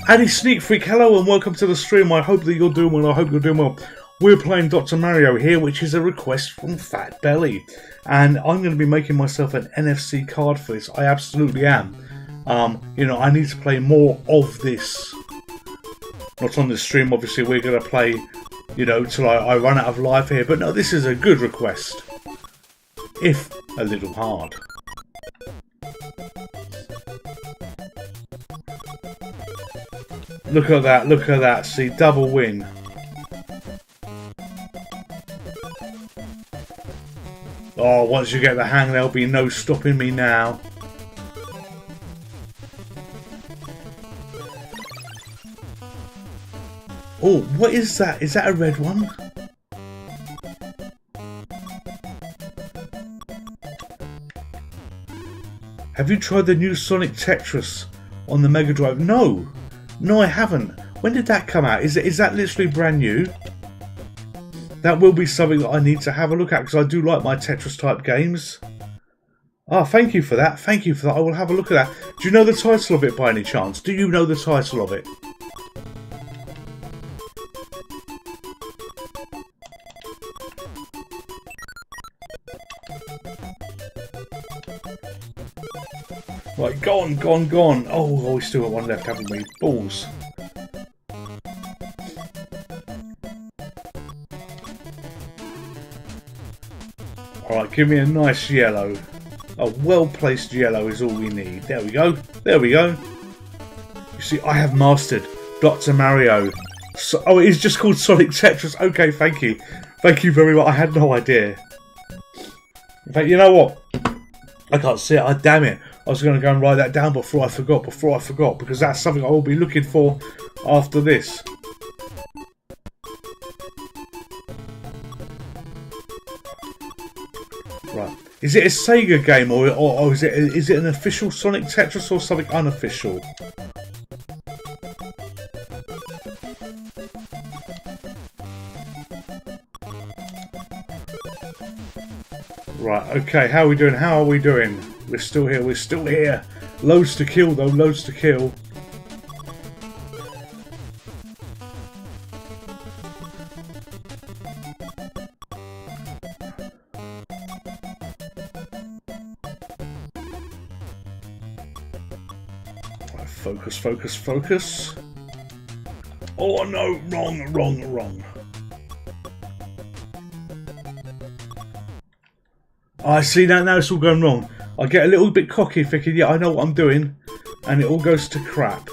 Addy Sneak Freak, hello and welcome to the stream. I hope that you're doing well, I hope you're doing well. We're playing Dr. Mario here, which is a request from Fat Belly. And I'm going to be making myself an NFC card for this, I absolutely am. You know, I need to play more of this. Not on the stream, obviously, we're going to play, you know, till I run out of life here. But no, this is a good request. If a little hard. Look at that, see, double win. Oh, once you get the hang, there'll be no stopping me now. Oh, what is that? Is that a red one? Have you tried the new Sonic Tetris on the Mega Drive? No. No, I haven't. When did that come out? Is that literally brand new? That will be something that I need to have a look at because I do like my Tetris type games. Ah, thank you for that. Thank you for that. I will have a look at that. Do you know the title of it by any chance? Do you know the title of it? Right, gone, gone, gone. Oh, we still got one left, haven't we? Balls. Alright, give me a nice yellow. A well-placed yellow is all we need. There we go. There we go. You see, I have mastered Dr. Mario. So, oh, it is just called Sonic Tetris. Okay, thank you. Thank you very much. I had no idea. In fact, you know what? I can't see it. Oh, damn it. I was going to go and write that down before I forgot. Because that's something I will be looking for after this. Right. Is it a Sega game or is it an official Sonic Tetris or something unofficial? Right, okay, how are we doing? How are we doing? We're still here, we're still here. Loads to kill though, loads to kill. Right, focus, focus, focus. Oh no, wrong. I see now it's all going wrong. I get a little bit cocky thinking, yeah, I know what I'm doing, and it all goes to crap.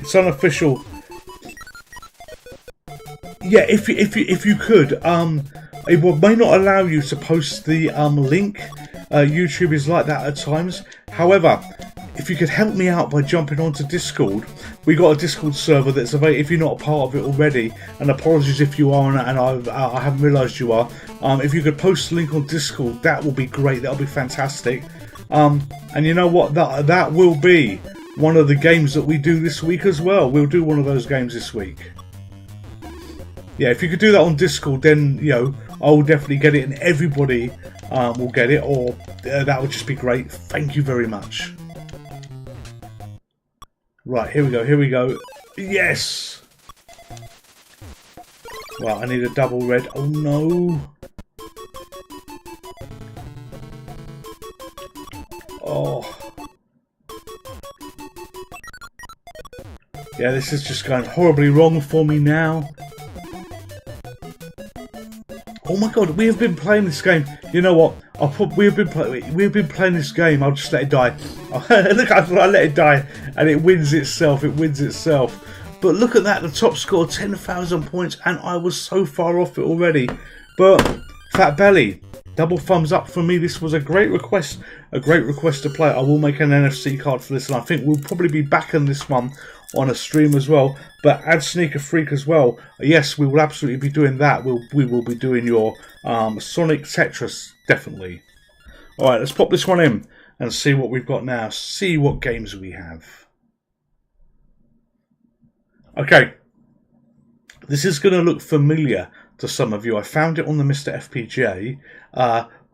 It's unofficial. Yeah, if you could, it may not allow you to post the link. YouTube is like that at times. However, if you could help me out by jumping onto Discord, we got a Discord server that's available if you're not a part of it already. And apologies if you are, and I haven't realised you are. If you could post the link on Discord, that will be great. That'll be fantastic. And you know what? That will be one of the games that we do this week as well. We'll do one of those games this week. Yeah, if you could do that on Discord, then you know I will definitely get it, and everybody will get it. Or that would just be great. Thank you very much. Right, here we go, here we go. Yes! Right, I need a double red. Oh no! Oh. Yeah, this is just going horribly wrong for me now. Oh my god, we have been playing this game. You know what? We've been playing this game. I'll just let it die. Look, I let it die, and it wins itself. It wins itself. But look at that, the top score, 10,000 points, and I was so far off it already. But Fat Belly, double thumbs up for me. This was a great request to play. I will make an NFC card for this, and I think we'll probably be backing this one on a stream as well. But add Sneaker Freak as well. Yes, we will absolutely be doing that. We will be doing your Sonic Tetris, definitely. All right, let's pop this one in and see what we've got now. See what games we have. Okay, this is going to look familiar to some of you. I found it on the Mr. FPGA,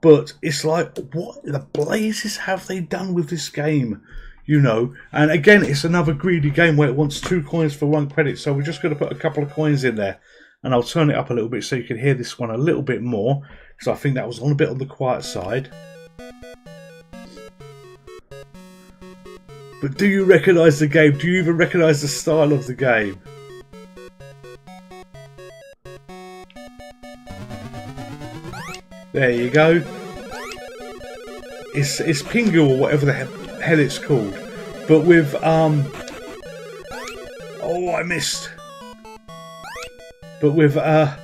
but it's like, what the blazes have they done with this game? You know, and again, it's another greedy game where it wants 2 coins for 1 credit, so we're just going to put a couple of coins in there, and I'll turn it up a little bit so you can hear this one a little bit more, because I think that was a bit on the quiet side. But do you recognise the game? Do you even recognise the style of the game? There you go. It's Pingu or whatever the hell it's called. But with oh, I missed. But with those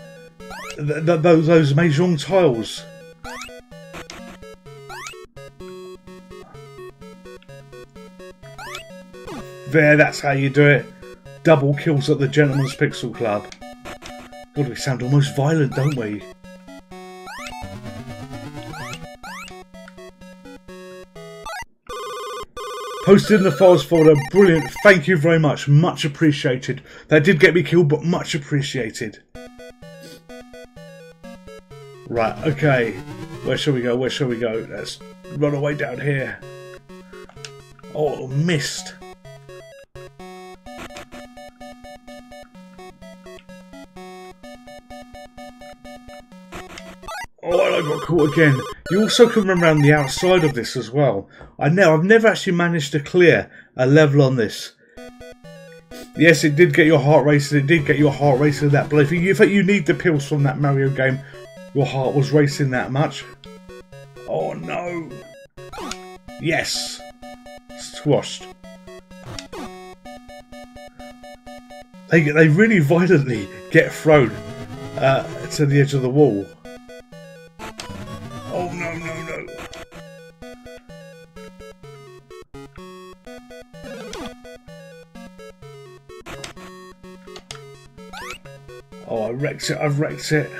Mahjong tiles. There, that's how you do it. Double kills at the Gentleman's Pixel Club. God, we sound almost violent, don't we? Posted in the files folder. Brilliant. Thank you very much. Much appreciated. That did get me killed, but much appreciated. Right, okay. Where shall we go? Where shall we go? Let's run away down here. Oh, missed. Oh, I got caught again. You also can run around the outside of this as well. I've never actually managed to clear a level on this. Yes, it did get your heart racing. It did get your heart racing that. But if you need the pills from that Mario game, your heart was racing that much. Oh no! Yes, squashed. They really violently get thrown to the edge of the wall. Oh no no no! Oh, I wrecked it, I've wrecked it.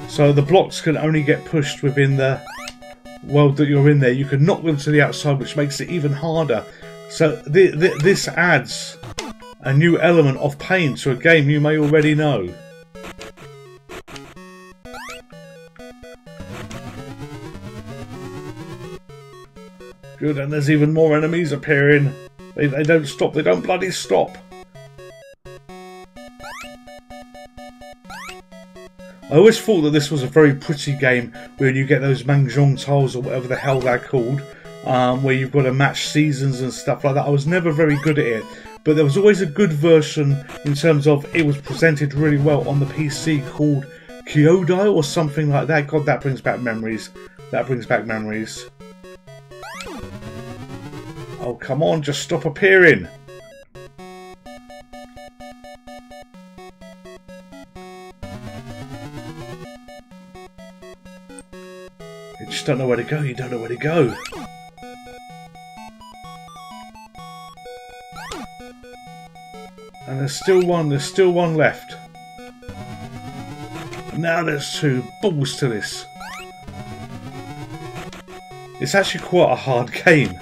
So the blocks can only get pushed within the world that you're in there. You can knock them to the outside, which makes it even harder. So this adds a new element of pain to a game you may already know. Good, and there's even more enemies appearing. They don't stop, they don't bloody stop. I always thought that this was a very pretty game when you get those Mahjong tiles or whatever the hell they're called, where you've got to match seasons and stuff like that. I was never very good at it, but there was always a good version in terms of it was presented really well on the PC called Kyodai or something like that. God, that brings back memories. That brings back memories. Oh, come on, just stop appearing. You just don't know where to go, you don't know where to go. And there's still one left. Now there's two. Balls to this. It's actually quite a hard game.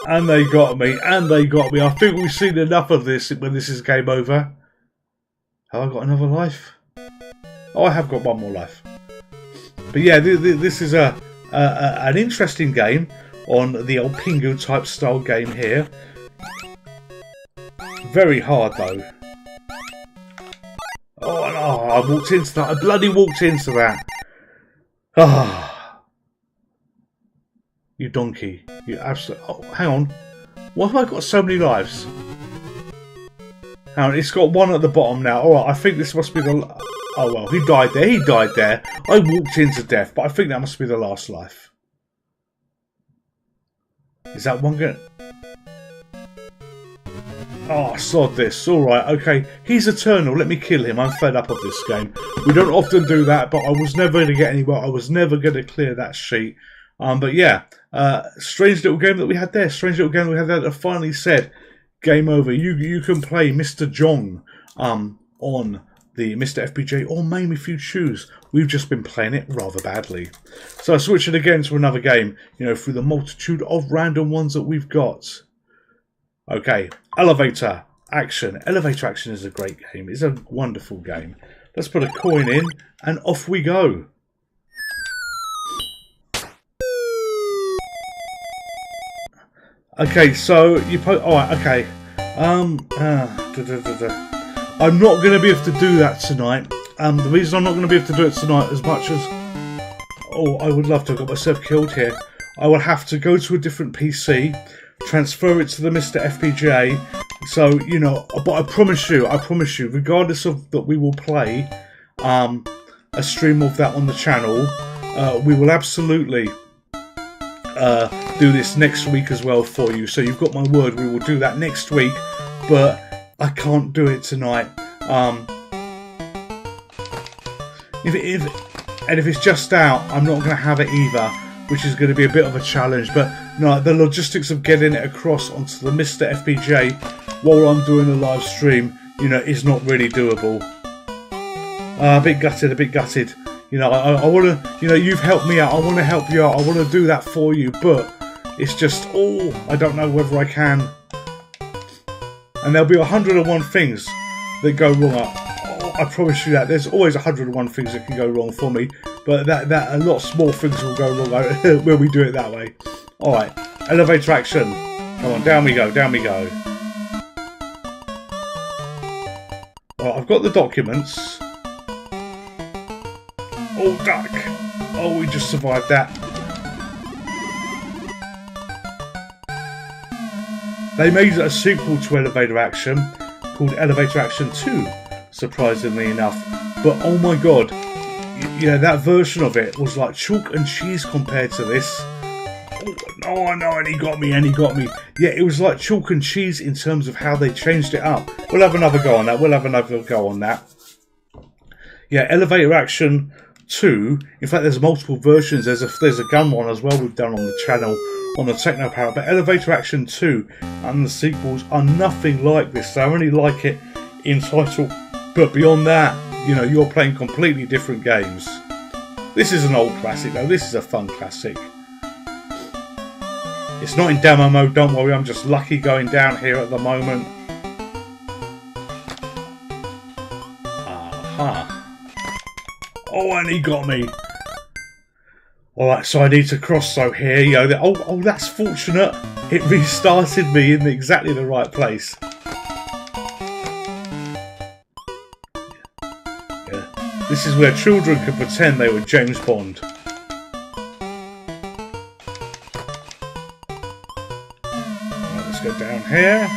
And they got me, and they got me. I think we've seen enough of this when this is game over. Have I got another life? Oh, I have got one more life. But yeah, this is an interesting game on the old Pingu type style game here. Very hard though. Oh no, I walked into that. I bloody walked into that. Ah, you donkey. You absolute. Oh, hang on. Why have I got so many lives? Hang on, it's got one at the bottom now. Alright, I think this must be the... Oh well, he died there. He died there. I walked into death, but I think that must be the last life. Is that one good? Oh, sod this. Alright, okay. He's eternal. Let me kill him. I'm fed up of this game. We don't often do that, but I was never going to get anywhere. I was never going to clear that sheet. But yeah, strange little game that we had there. Strange little game we had there that finally said, game over. You can play Mr. Jong on the Mr. FPJ or MAME if you choose. We've just been playing it rather badly. So switching again to another game, you know, through the multitude of random ones that we've got. Okay, Elevator Action. Elevator Action is a great game. It's a wonderful game. Let's put a coin in and off we go. Okay, so you put. Alright, okay. I'm not going to be able to do that tonight. The reason I'm not going to be able to do it tonight as much as... Oh, I would love to have got myself killed here. I will have to go to a different PC, transfer it to the Mr. FPGA. So, you know, but I promise you, regardless of that we will play a stream of that on the channel, we will absolutely do this next week as well for you. So you've got my word, we will do that next week, but I can't do it tonight. If it's just out, I'm not going to have it either, which is going to be a bit of a challenge. But no, the logistics of getting it across onto the Mr. FPGA while I'm doing a live stream, you know, is not really doable. A bit gutted. You know, I want to, you know, you've helped me out. I want to help you out. I want to do that for you, but it's just, oh, I don't know whether I can. And there'll be 101 things that go wrong. I promise you that. There's always 101 things that can go wrong for me, but that a lot more things will go wrong when we do it that way. All right, elevator action. Come on, down we go. Down we go. All right, I've got the documents. Oh, duck. Oh, we just survived that. They made a sequel to Elevator Action called Elevator Action 2, surprisingly enough. But oh my god, yeah, that version of it was like chalk and cheese compared to this. Oh no, and he got me, Yeah, it was like chalk and cheese in terms of how they changed it up. We'll have another go on that. Yeah, Elevator Action 2. In fact, there's multiple versions. There's a gun one as well we've done on the channel on the Techno Power. But Elevator Action 2 and the sequels are nothing like this. They only like it in title, but beyond that, you know, you're playing completely different games. This is an old classic though. This is a fun classic. It's not in demo mode, don't worry. I'm just lucky going down here at the moment. Aha. Oh, and he got me. Alright, so I need to cross, so here you go. Oh, that's fortunate. It restarted me in exactly the right place. Yeah. This is where children can pretend they were James Bond. Right, let's go down here.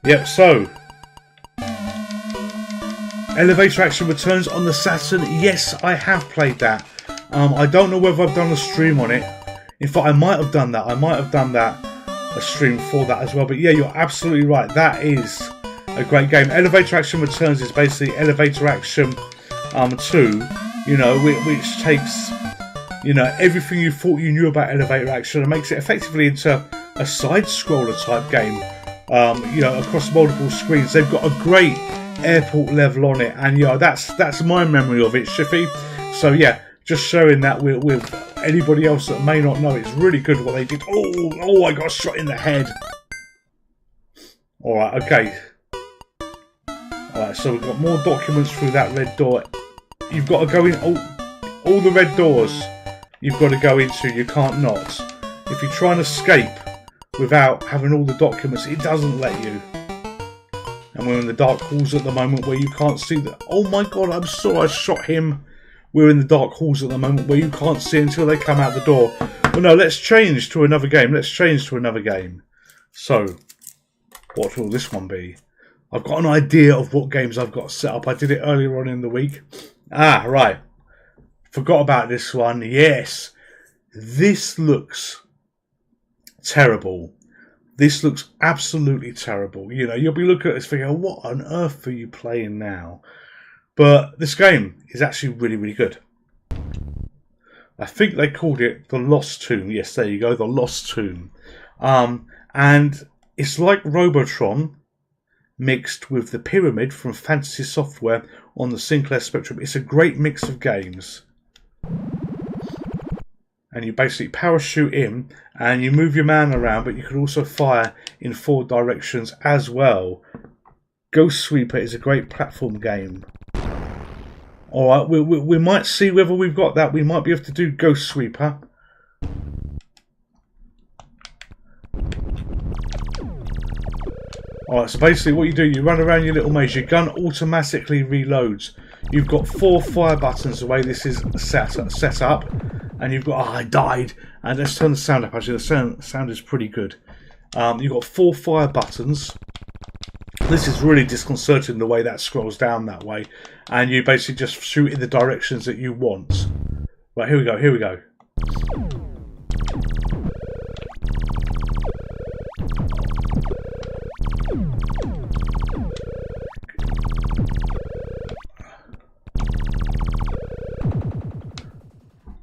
Yep, so Elevator Action returns on the Saturn. Yes, I have played that. I don't know whether I've done a stream on it. In fact, I might have done that. A stream for that as well. But yeah, you're absolutely right. That is a great game. Elevator Action Returns is basically Elevator Action 2, you know, which takes, you know, everything you thought you knew about Elevator Action and makes it effectively into a side-scroller type game, you know, across multiple screens. They've got a great airport level on it, and yeah, that's my memory of it, Shiffy. So yeah, just showing that with anybody else that may not know, it's really good what they did. Oh, I got shot in the head. Alright, okay. Alright, so we've got more documents through that red door. You've got to go in all the red doors you've got to go into, you can't not. If you try and escape without having all the documents, it doesn't let you. And we're in the dark halls at the moment where you can't see that. Oh my god, I'm sorry I shot him. We're in the dark halls at the moment where you can't see until they come out the door. Well, no, let's change to another game. So, what will this one be? I've got an idea of what games I've got set up. I did it earlier on in the week. Ah, right. Forgot about this one. Yes. This looks terrible. This looks absolutely terrible. You know, you'll be looking at this thinking, what on earth are you playing now? But this game is actually really, really good. I think they called it The Lost Tomb. Yes, there you go, The Lost Tomb. And it's like Robotron mixed with the Pyramid from Fantasy Software on the Sinclair Spectrum. It's a great mix of games. And you basically parachute in and you move your man around, but you can also fire in 4 directions as well. Ghost Sweeper is a great platform game. Alright, we might see whether we've got that. We might be able to do Ghost Sweeper. Alright, so basically what you do, you run around your little maze. Your gun automatically reloads. You've got 4 fire buttons the way this is set up. And you've got, I died. And let's turn the sound up, actually. The sound is pretty good. You've got 4 fire buttons. This is really disconcerting the way that scrolls down that way. And you basically just shoot in the directions that you want. Right, here we go.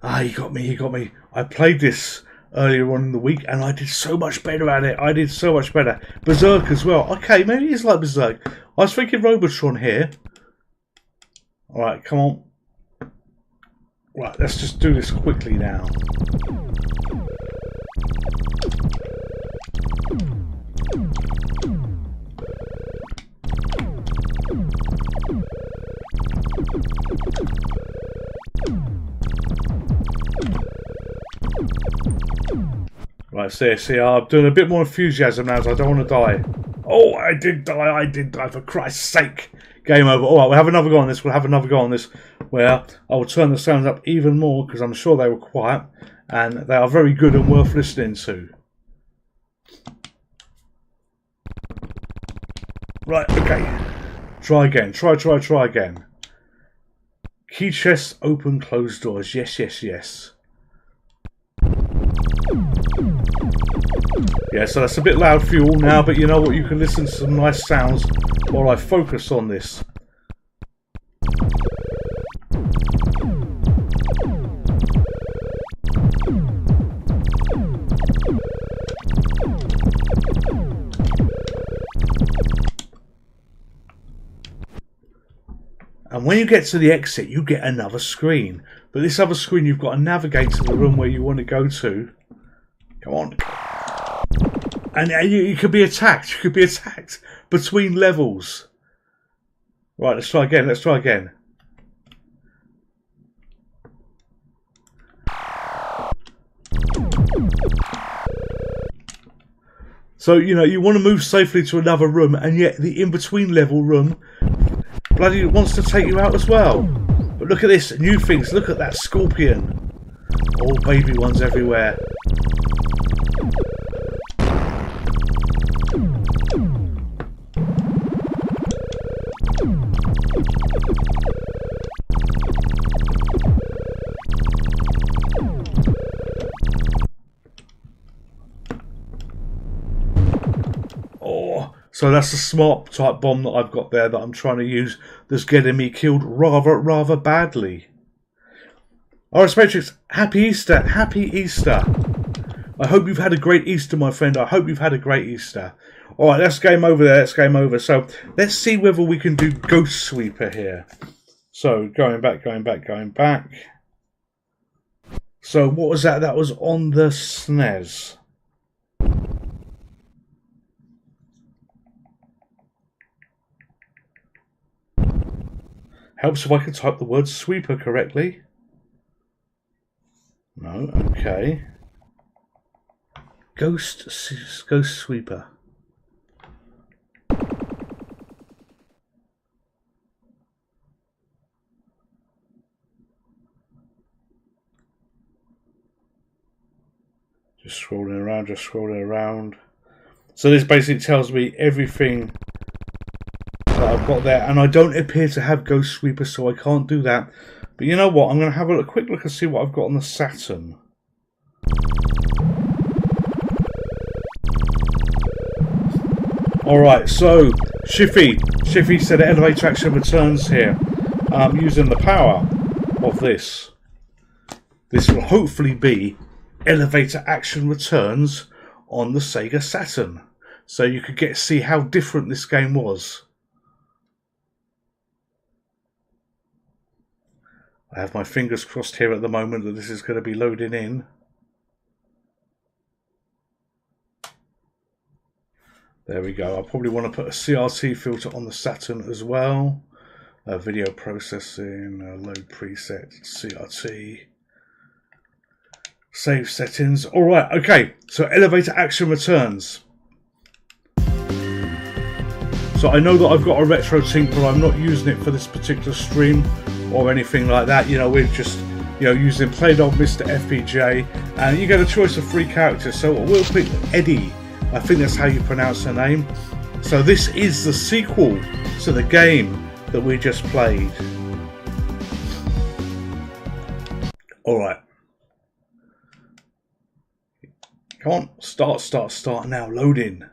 Ah, he got me. I played this earlier on in the week and I did so much better at it. Berserk as well. Okay, maybe it's like Berserk. I was thinking Robotron here. Alright, come on. Right, let's just do this quickly now. Right, see, I'm doing a bit more enthusiasm now, so I don't want to die. Oh, I did die, for Christ's sake. Game over. All right, we'll have another go on this. We'll have another go on this, where I will turn the sounds up even more because I'm sure they were quiet and they are very good and worth listening to. Right. Okay. Try again. Try again. Key chests, open, closed doors. Yes, yes, yes. Yeah, so that's a bit loud for you all now, but you know what? You can listen to some nice sounds while I focus on this. And when you get to the exit, you get another screen. But this other screen, you've got to navigate to the room where you want to go to. Come on. And you could be attacked. You could be attacked between levels. Right, let's try again. Let's try again. So, you know, you want to move safely to another room, and yet the in-between level room bloody wants to take you out as well. But look at this. New things. Look at that scorpion. All baby ones everywhere. So that's the smart type bomb that I've got there that I'm trying to use that's getting me killed rather badly. Alright, Matrix, happy Easter, happy Easter. I hope you've had a great Easter, my friend. I hope you've had a great Easter. Alright, that's game over there, that's game over. So let's see whether we can do Ghost Sweeper here. So going back. So what was that? That was on the SNES. Helps if I can type the word sweeper correctly. No, okay. Ghost Sweeper. Just scrolling around. So this basically tells me everything that I've got there, and I don't appear to have Ghost Sweeper, so I can't do that. But you know what? I'm going to have a quick look and see what I've got on the Saturn. Alright, so Shiffy said elevator action returns here. Using the power of this. This will hopefully be elevator action returns on the Sega Saturn. So you could get to see how different this game was. I have my fingers crossed here at the moment that this is going to be loading in. There we go. I probably want to put a CRT filter on the Saturn as well. Video processing, load preset, CRT. Save settings. Alright, okay. So elevator action returns. So I know that I've got a retro tink, but I'm not using it for this particular stream or anything like that. You know, we're just, you know, using Played on Mr. FPJ, and you get a choice of 3 characters. So we'll pick Eddie. I think that's how you pronounce her name. So this is the sequel to the game that we just played. Alright. Come on, start now, loading.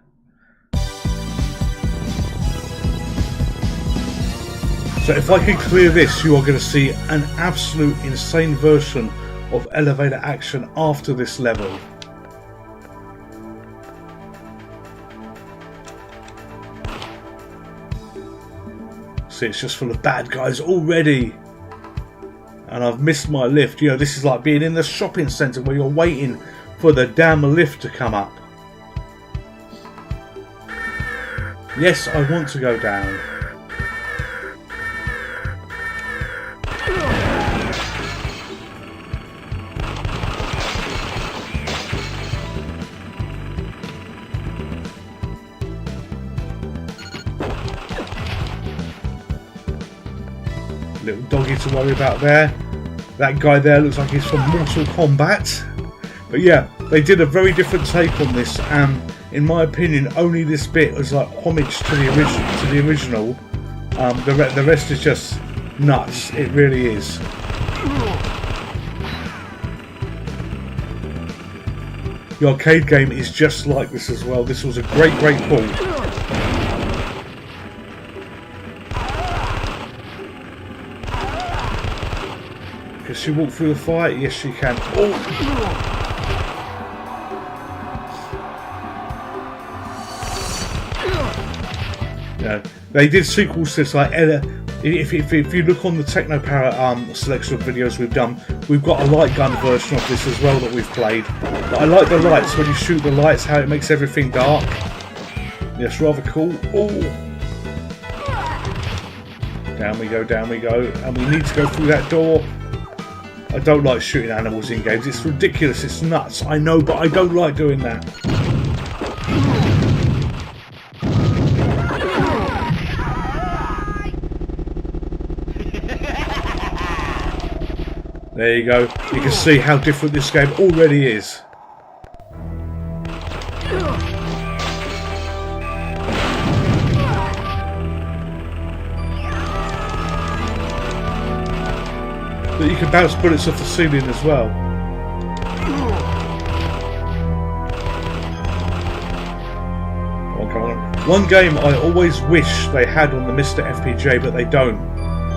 So if I can clear this, you are going to see an absolute insane version of elevator action after this level. See, it's just full of bad guys already. And I've missed my lift. You know, this is like being in the shopping centre where you're waiting for the damn lift to come up. Yes, I want to go down. Little doggy to worry about there. That guy there looks like he's from Mortal Kombat. But yeah, they did a very different take on this, and in my opinion, only this bit was like homage to the original. The rest is just nuts. It really is. The arcade game is just like this as well. This was a great port. Can she walk through the fire? Yes, she can. Oh! Yeah, they did sequels to this, like if you look on the Technoparrot selection of videos we've done, we've got a light gun version of this as well that we've played. But I like the lights, when you shoot the lights, how it makes everything dark. Yes, rather cool. Oh! Down we go, and we need to go through that door. I don't like shooting animals in games. It's ridiculous, it's nuts, I know, but I don't like doing that. There you go. You can see how different this game already is. But you can bounce bullets off the ceiling as well. Come on. One game I always wish they had on the Mr. FPGA, but they don't,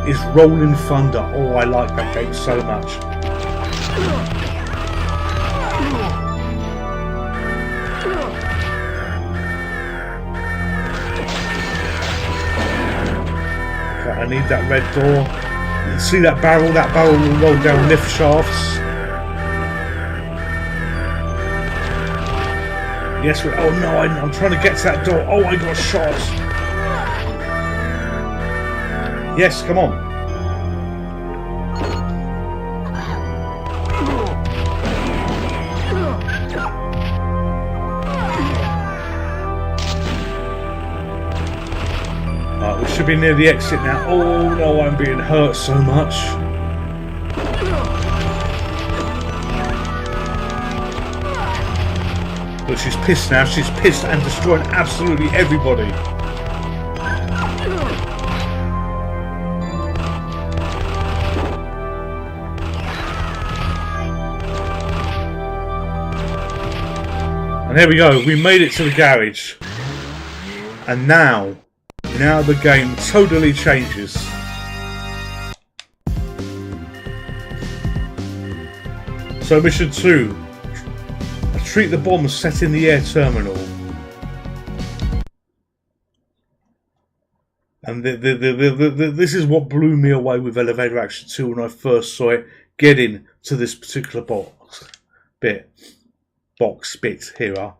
is Rolling Thunder. Oh, I like that game so much. Okay, I need that red door. You see that barrel? That barrel will roll down lift shafts. Yes, oh no, I'm trying to get to that door. Oh, I got shot. Yes, come on. Right, we should be near the exit now. Oh no, I'm being hurt so much. But she's pissed now. She's pissed and destroying absolutely everybody. And here we go, we made it to the garage. And now the game totally changes. So mission 2. Treat the bomb set in the air terminal. And this is what blew me away with Elevator Action 2 when I first saw it. Getting to this particular box bit here.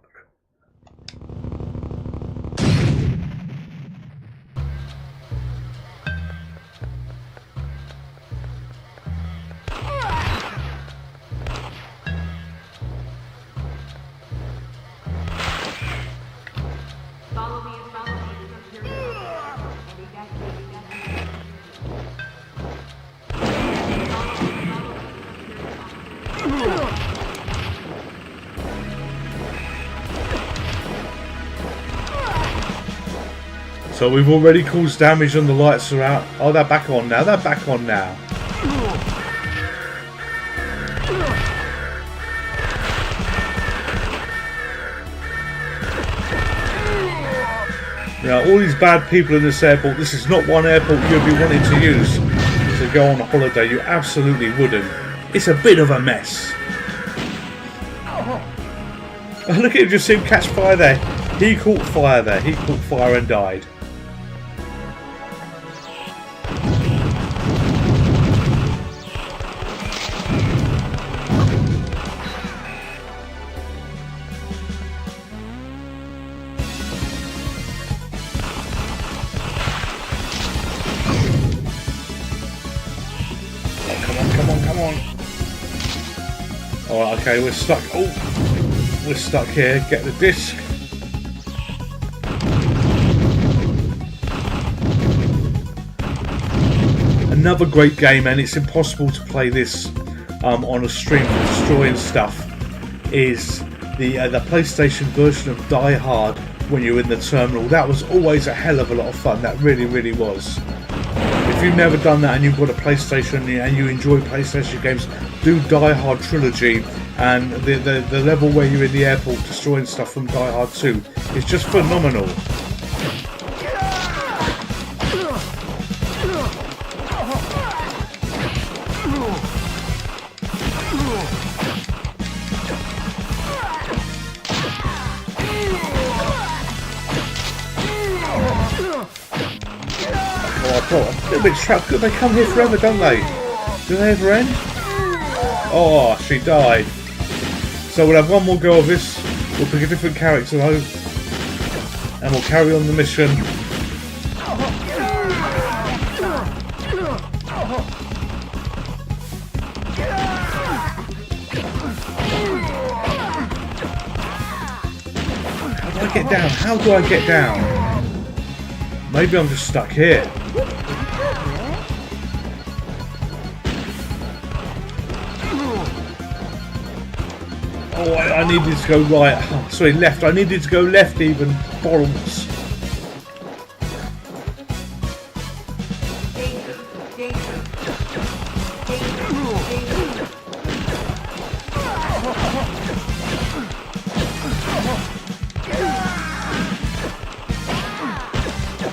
So we've already caused damage and the lights are out. Oh, they're back on now. They're back on now. Now, all these bad people in this airport, this is not one airport you'd be wanting to use to go on a holiday. You absolutely wouldn't. It's a bit of a mess. Oh, look at him, just see him catch fire there. He caught fire there. He caught fire and died. Alright, okay, we're stuck. Oh, we're stuck here. Get the disc. And Another great game, and it's impossible to play this on a stream for destroying stuff, is the PlayStation version of Die Hard when you're in the terminal. That was always a hell of a lot of fun. That really, really was. If you've never done that and you've got a PlayStation and you enjoy PlayStation games, do Die Hard Trilogy, and the level where you're in the airport destroying stuff from Die Hard 2 is just phenomenal. Oh, I'm a little bit trapped. They come here forever, don't they? Do they ever end? Oh, she died. So we'll have one more go of this. We'll pick a different character though, and we'll carry on the mission. How do I get down? How do I get down? Maybe I'm just stuck here. Oh, I needed to go right. Oh, sorry, left. I needed to go left even. Balls.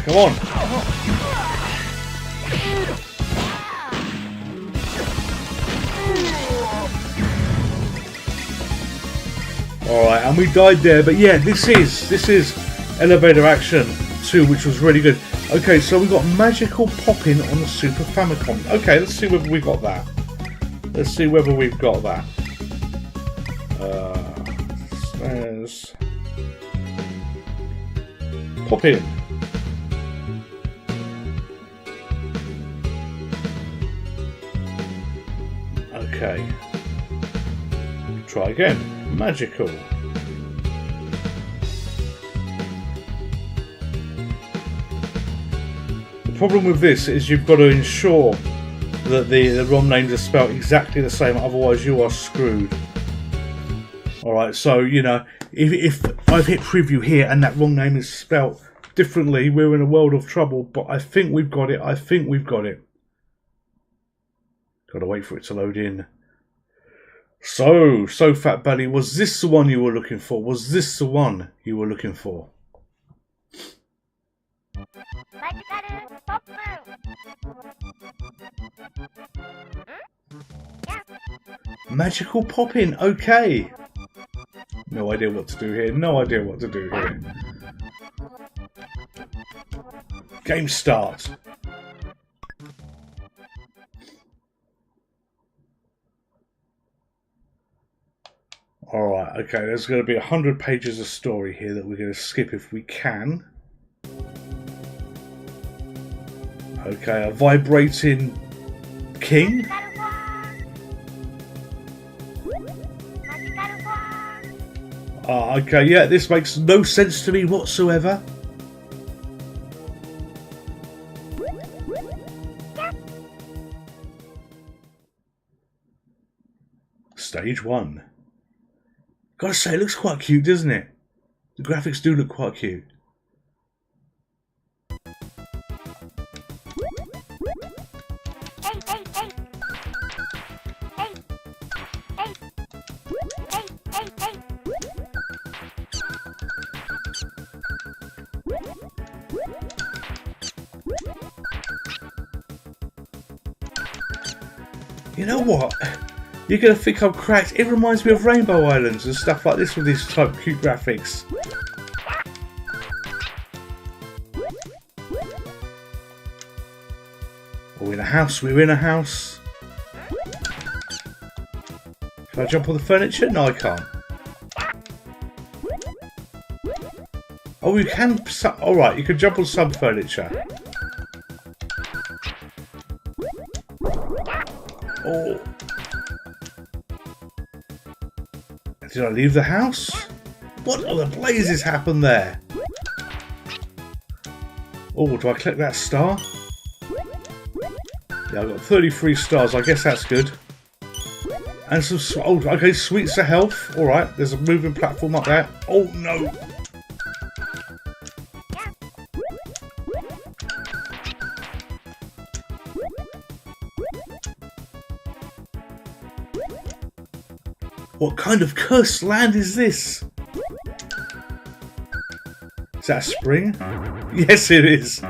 Come on. Alright, and we died there, but yeah, this is Elevator Action 2, which was really good. Okay, so we got Magical Popping on the Super Famicom. Okay, let's see whether we got that. Let's see whether we've got that. There's Pop in. Okay. Try again. Magical. The problem with this is you've got to ensure that the ROM names are spelled exactly the same, otherwise you are screwed. Alright, so you know, if I've hit preview here and that ROM name is spelled differently, we're in a world of trouble, but I think we've got it. I think we've got it. Gotta wait for it to load in. So Fat Belly, was this the one you were looking for? Was this the one you were looking for? Magical Popping, okay. No idea what to do here. No idea what to do here. Game start. Alright, okay, there's going to be 100 pages of story here that we're going to skip if we can. Okay, a vibrating king. Okay, yeah, this makes no sense to me whatsoever. Stage 1. Gotta say, it looks quite cute, doesn't it? The graphics do look quite cute. You know what? You're going to think I'm cracked. It reminds me of Rainbow Islands and stuff like this with these type of cute graphics. We're in a house. We're in a house. Can I jump on the furniture? No, I can't. Oh, you can. Alright, you can jump on some furniture. Oh. Did I leave the house? What are the blazes happened there? Oh, do I collect that star? Yeah, I've got 33 stars. I guess that's good. And some... Oh, okay, sweets of health. Alright, there's a moving platform up there. Oh, no. What kind of cursed land is this? Is that a spring? Yes, it is.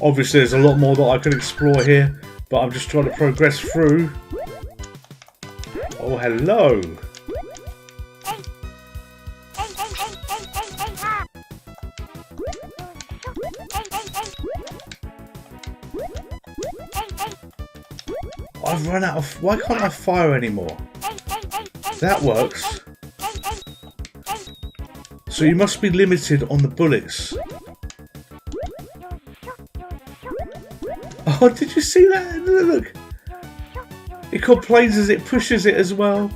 Obviously, there's a lot more that I could explore here, but I'm just trying to progress through. Oh, hello. I've run out of... Why can't I fire anymore? That works. So you must be limited on the bullets. Oh, did you see that? Look. It complains as it pushes it as well.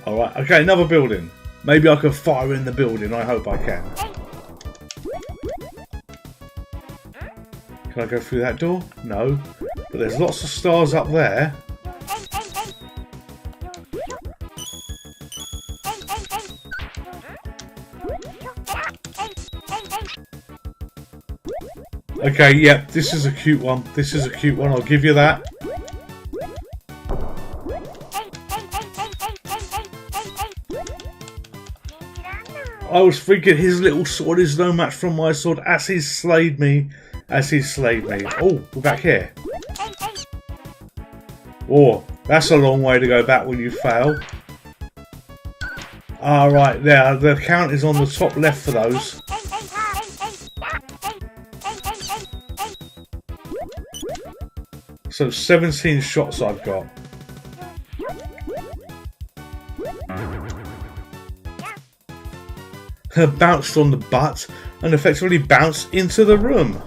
Alright, okay, another building. Maybe I can fire in the building. I hope I can. Can I go through that door? No. But there's lots of stars up there. Okay, yeah, this is a cute one. This is a cute one, I'll give you that. I was thinking his little sword is no match from my sword as he's slayed me. As he's slayed me. Oh, we're back here. Oh, that's a long way to go back when you fail. Right there. The count is on the top left for those. So 17 shots I've got. Bounced on the butt and effectively bounced into the room.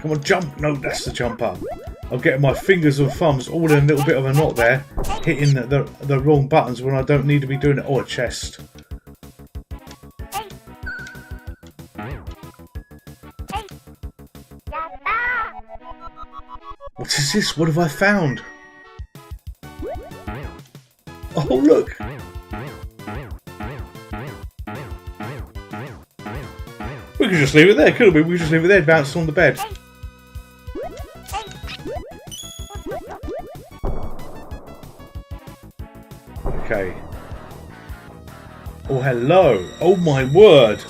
Come on, jump! No, that's the jump up. I'm getting my fingers and thumbs all in a little bit of a knot there, hitting the wrong buttons when I don't need to be doing it. Oh, a chest. What is this? What have I found? Oh, look! We could just leave it there, couldn't we? We could just leave it there, bounced on the bed. Okay. Oh, hello! Oh my word!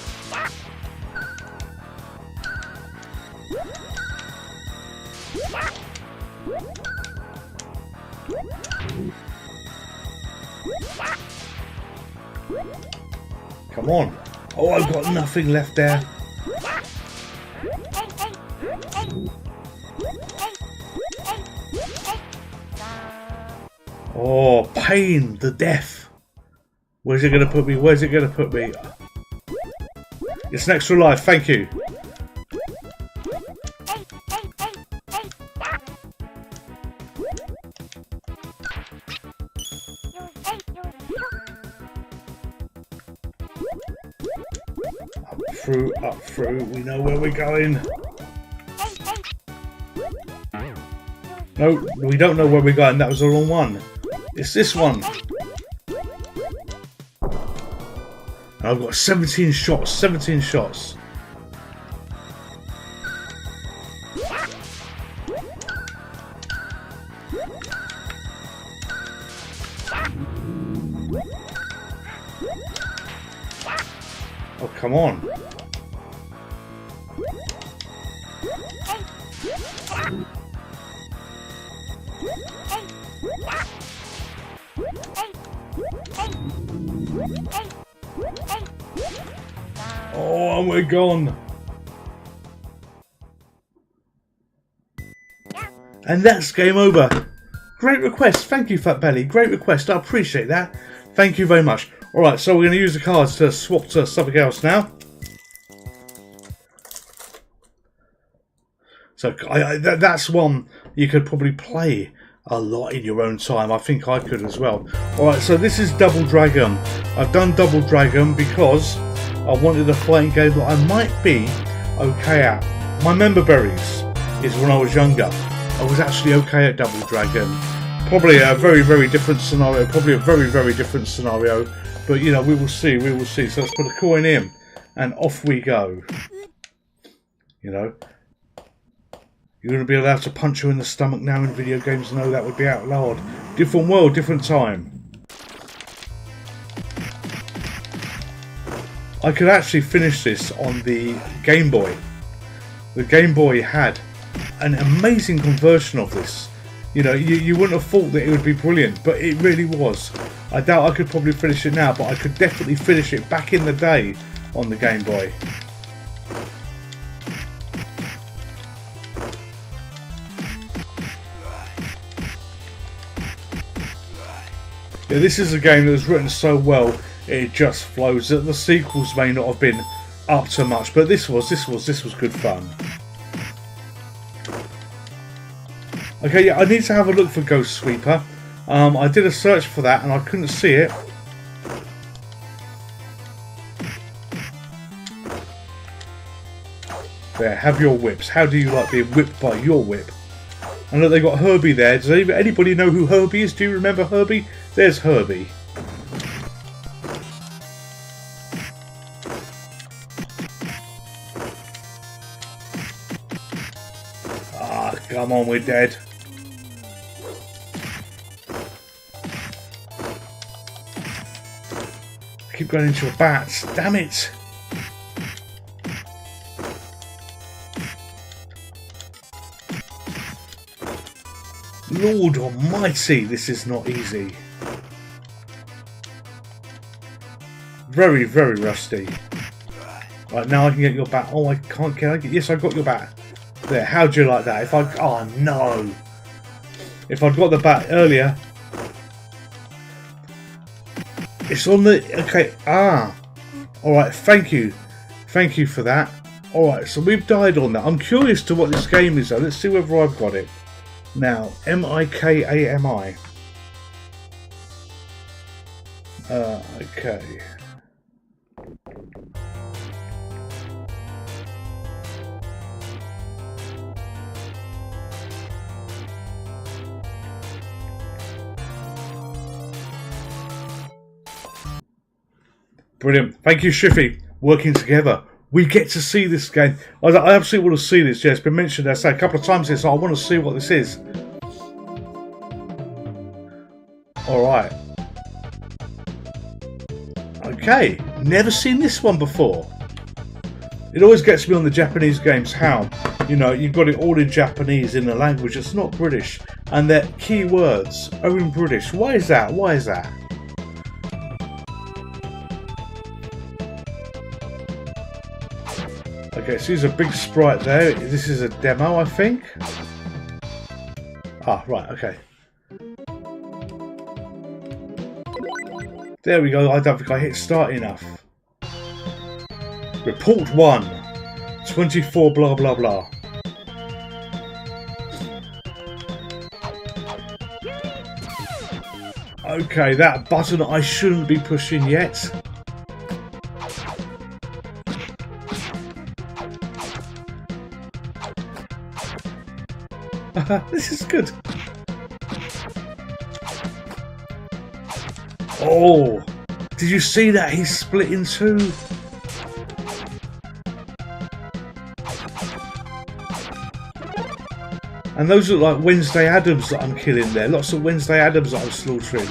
Come on! Oh, I've got nothing left there. Oh, pain, the death. Where's it going to put me? Where's it going to put me? It's an extra life, thank you. Up through, we know where we're going. No, we don't know where we're going, that was the wrong one. It's this one. And I've got 17 shots, 17 shots. Oh, come on. Oh, and we're gone. And that's game over. Great request. Thank you, Fat Belly. Great request. I appreciate that. Thank you very much. Alright, so we're going to use the cards to swap to something else now. So that's one you could probably play a lot in your own time. I think I could as well. Alright, so this is Double Dragon. I've done Double Dragon because I wanted a fighting game that I might be okay at. My member berries is when I was younger. I was actually okay at Double Dragon. Probably a very, very different scenario. Probably a very, very different scenario. But, you know, we will see. We will see. So let's put a coin in. And off we go. You know. You're going to be allowed to punch you in the stomach now in video games. No, that would be outlawed. Different world, different time. I could actually finish this on the Game Boy. The Game Boy had an amazing conversion of this. You know, you wouldn't have thought that it would be brilliant, but it really was. I doubt I could probably finish it now, but I could definitely finish it back in the day on the Game Boy. Yeah, this is a game that was written so well it just flows. The sequels may not have been up to much, but this was good fun. Okay, yeah, I need to have a look for Ghost Sweeper. I did a search for that and I couldn't see it. There, have your whips. How do you like being whipped by your whip? I know they got Herbie there. Does anybody know who Herbie is? Do you remember Herbie? There's Herbie. Ah, come on, we're dead. I keep going into your bats. Damn it. Lord almighty, this is not easy. Very, very rusty. Right, now I can get your bat. Oh, I can't. Can I get? Yes, I got your bat. There. How'd you like that? If I. Oh no. If I'd got the bat earlier. It's on the. Okay. Ah. All right. Thank you. Thank you for that. All right. So we've died on that. I'm curious to what this game is though. Let's see whether I've got it. Now, M-I-K-A-M-I. Okay. Brilliant. Thank you, Shiffy. Working together. We get to see this game. I absolutely want to see this. Yeah, it's been mentioned, I say, a couple of times here, so I want to see what this is. Alright. Okay. Never seen this one before. It always gets me on the Japanese games how, you know, you've got it all in Japanese in a language that's not British, and their key words are in British. Why is that? Why is that? Okay, so there's a big sprite there. This is a demo, I think. Ah, right, okay. There we go. I don't think I hit start enough. Report 1. 24 blah blah blah. Okay, that button I shouldn't be pushing yet. This is good. Oh, did you see that? He's split in two. And those look like Wednesday Addams that I'm killing there. Lots of Wednesday Addams that I'm slaughtering.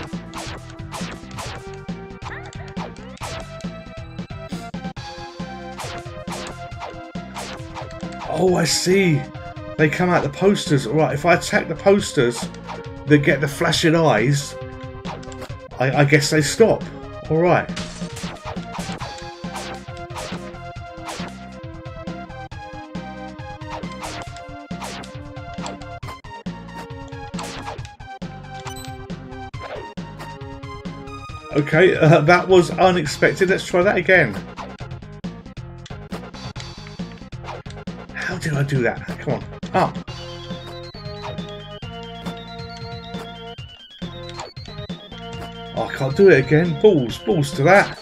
Oh, I see. They come out the posters. Alright, if I attack the posters that get the flashing eyes, I guess they stop. Alright. Okay, that was unexpected. Let's try that again. How did I do that? Come on. Up. Oh, I can't do it again. Balls to that.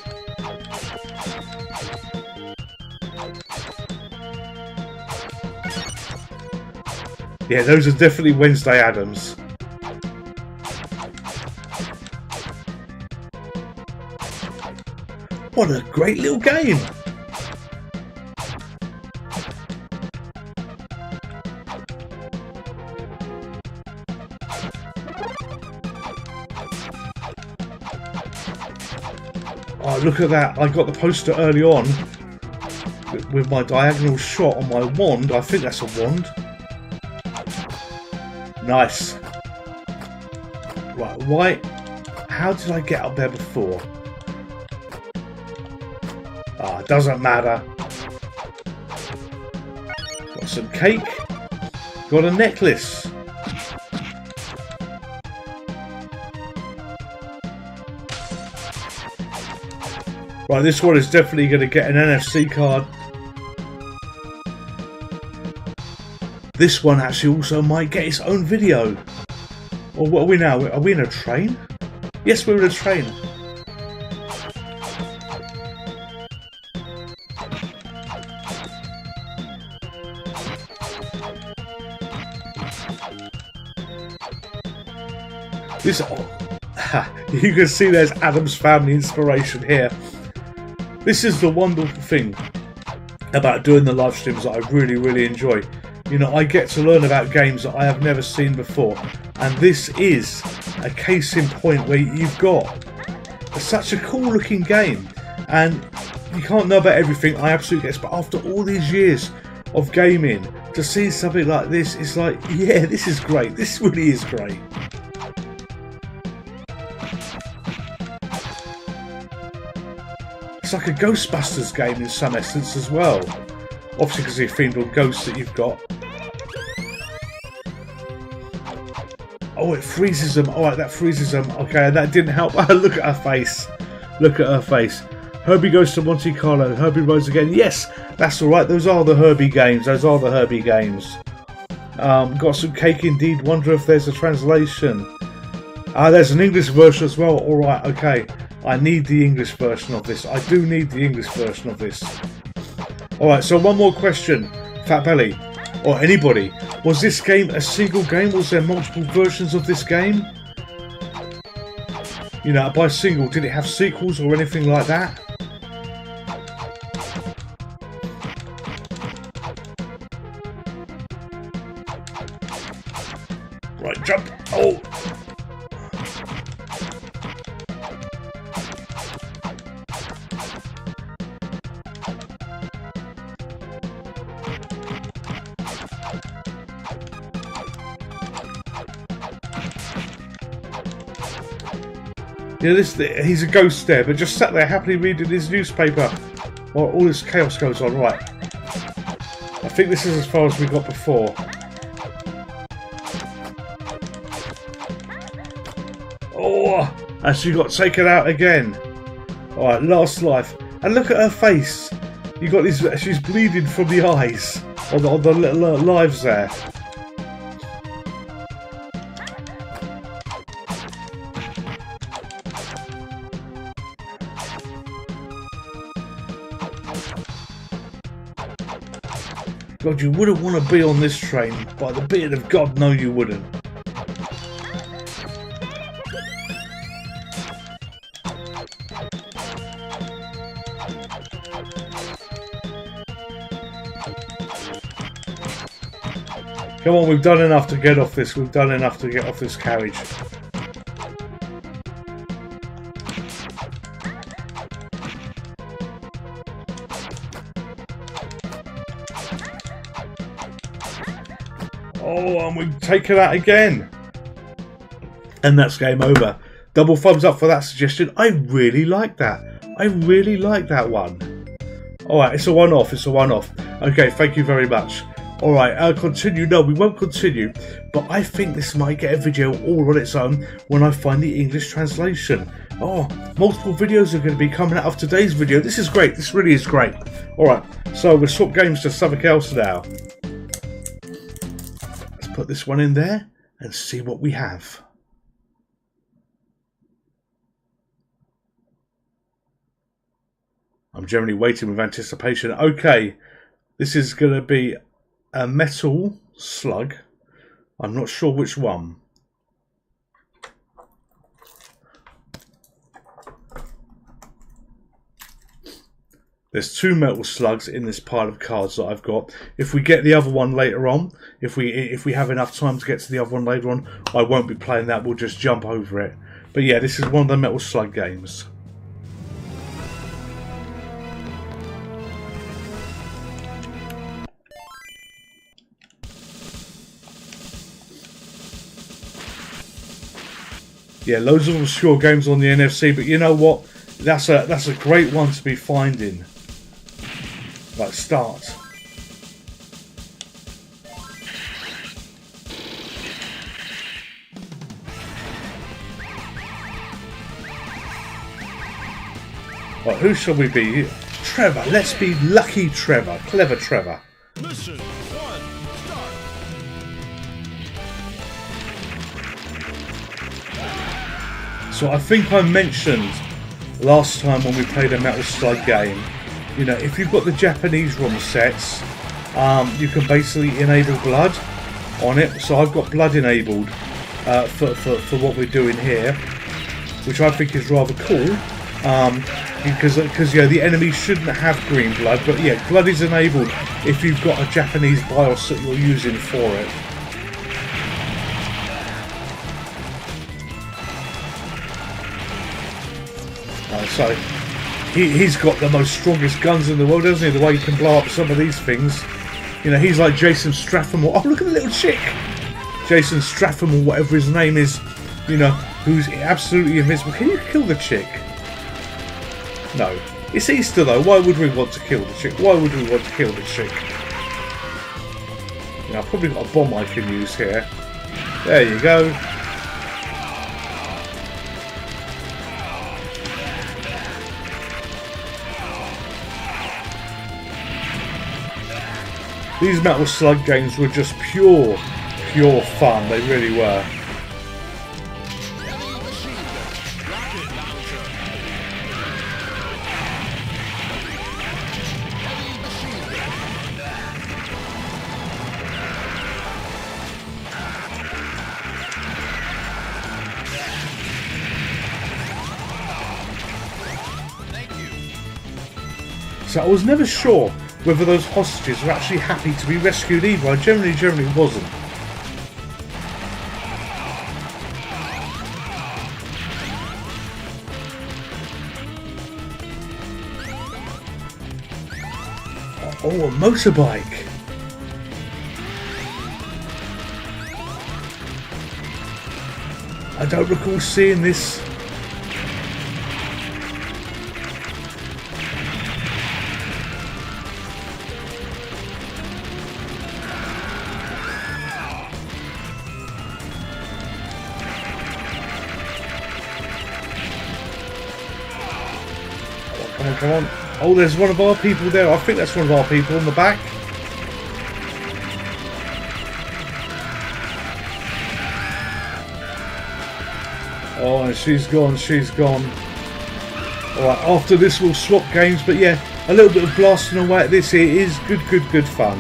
Yeah, those are definitely Wednesday Addams. What a great little game! Oh, look at that. I got the poster early on with my diagonal shot on my wand. I think that's a wand. Nice. Right, why? How did I get up there before? Ah, it doesn't matter. Got some cake. Got a necklace. Right, this one is definitely going to get an NFC card. This one actually also might get its own video. Or what are we now? Are we in a train? Yes, we're in a train. This, you can see there's Addams Family inspiration here. This is the wonderful thing about doing the live streams that I really enjoy. You know, I get to learn about games that I have never seen before, and this is a case in point where you've got such a cool looking game, and you can't know about everything. I absolutely get it, but after all these years of gaming, to see something like this, it's like, yeah, this is great. This really is great. It's like a Ghostbusters game in some essence as well. Obviously because you're themed on ghosts that you've got. Oh, it freezes them. Alright, that freezes them. Okay, that didn't help. Look at her face. Look at her face. Herbie Goes to Monte Carlo. Herbie Rose Again. Yes, that's alright. Those are the Herbie games. Those are the Herbie games. Got some cake indeed. Wonder if there's a translation. There's an English version as well. Alright, okay. I need the English version of this. I do need the English version of this. Alright, so one more question. Fat Belly, or anybody. Was this game a single game? Was there multiple versions of this game? You know, by single, did it have sequels or anything like that? Right, jump. Oh! Yeah, he's a ghost there, but just sat there happily reading his newspaper while all this chaos goes on. Right. I think this is as far as we got before. Oh, and she got taken out again. Alright, last life. And look at her face. You got these. She's bleeding from the eyes on the little lives there. God, you wouldn't want to be on this train. By the beard of God, no you wouldn't. Come on, we've done enough to get off this. We've done enough to get off this carriage. Oh, and we've taken that again. And that's game over. Double thumbs up for that suggestion. I really like that. I really like that one. Alright, it's a one-off. It's a one-off. Okay, thank you very much. Alright, I'll continue. No, we won't continue. But I think this might get a video all on its own when I find the English translation. Oh, multiple videos are going to be coming out of today's video. This is great. This really is great. Alright, so we'll swap games to something else now. put this one in there and see what we have. I'm generally waiting with anticipation. Okay, this is going to be a metal slug. I'm not sure which one. There's 2 metal slugs in this pile of cards that I've got. If we get the other one later on, if we have enough time to get to the other one later on, I won't be playing that. We'll just jump over it. But yeah, this is one of the metal slug games. Yeah, loads of obscure games on the NFC, but you know what? That's a great one to be finding. Like, start. Right, who shall we be? Trevor. Let's be lucky Trevor. Clever Trevor. Mission 1, start. So I think I mentioned last time when we played a Metal Slug game, you know, if you've got the Japanese ROM sets, you can basically enable blood on it. So I've got blood enabled for what we're doing here, which I think is rather cool. Because yeah, the enemy shouldn't have green blood, but yeah, blood is enabled if you've got a Japanese BIOS that you're using for it. So he's got the most strongest guns in the world, doesn't he? The way he can blow up some of these things. You know, he's like Jason Stratham. Oh, look at the little chick! Jason Stratham or whatever his name is. You know, who's absolutely invincible. Can you kill the chick? No. It's Easter though. Why would we want to kill the chick? Why would we want to kill the chick? You know, I've probably got a bomb I can use here. There you go. These Metal Slug games were just pure fun. They really were. So I was never sure whether those hostages were actually happy to be rescued either. I generally wasn't. Oh, a motorbike. I don't recall seeing this. Come on. Oh, there's one of our people there. I think that's one of our people on the back. Oh, and she's gone. Alright, after this we'll swap games. But yeah, a little bit of blasting away at this here is good fun.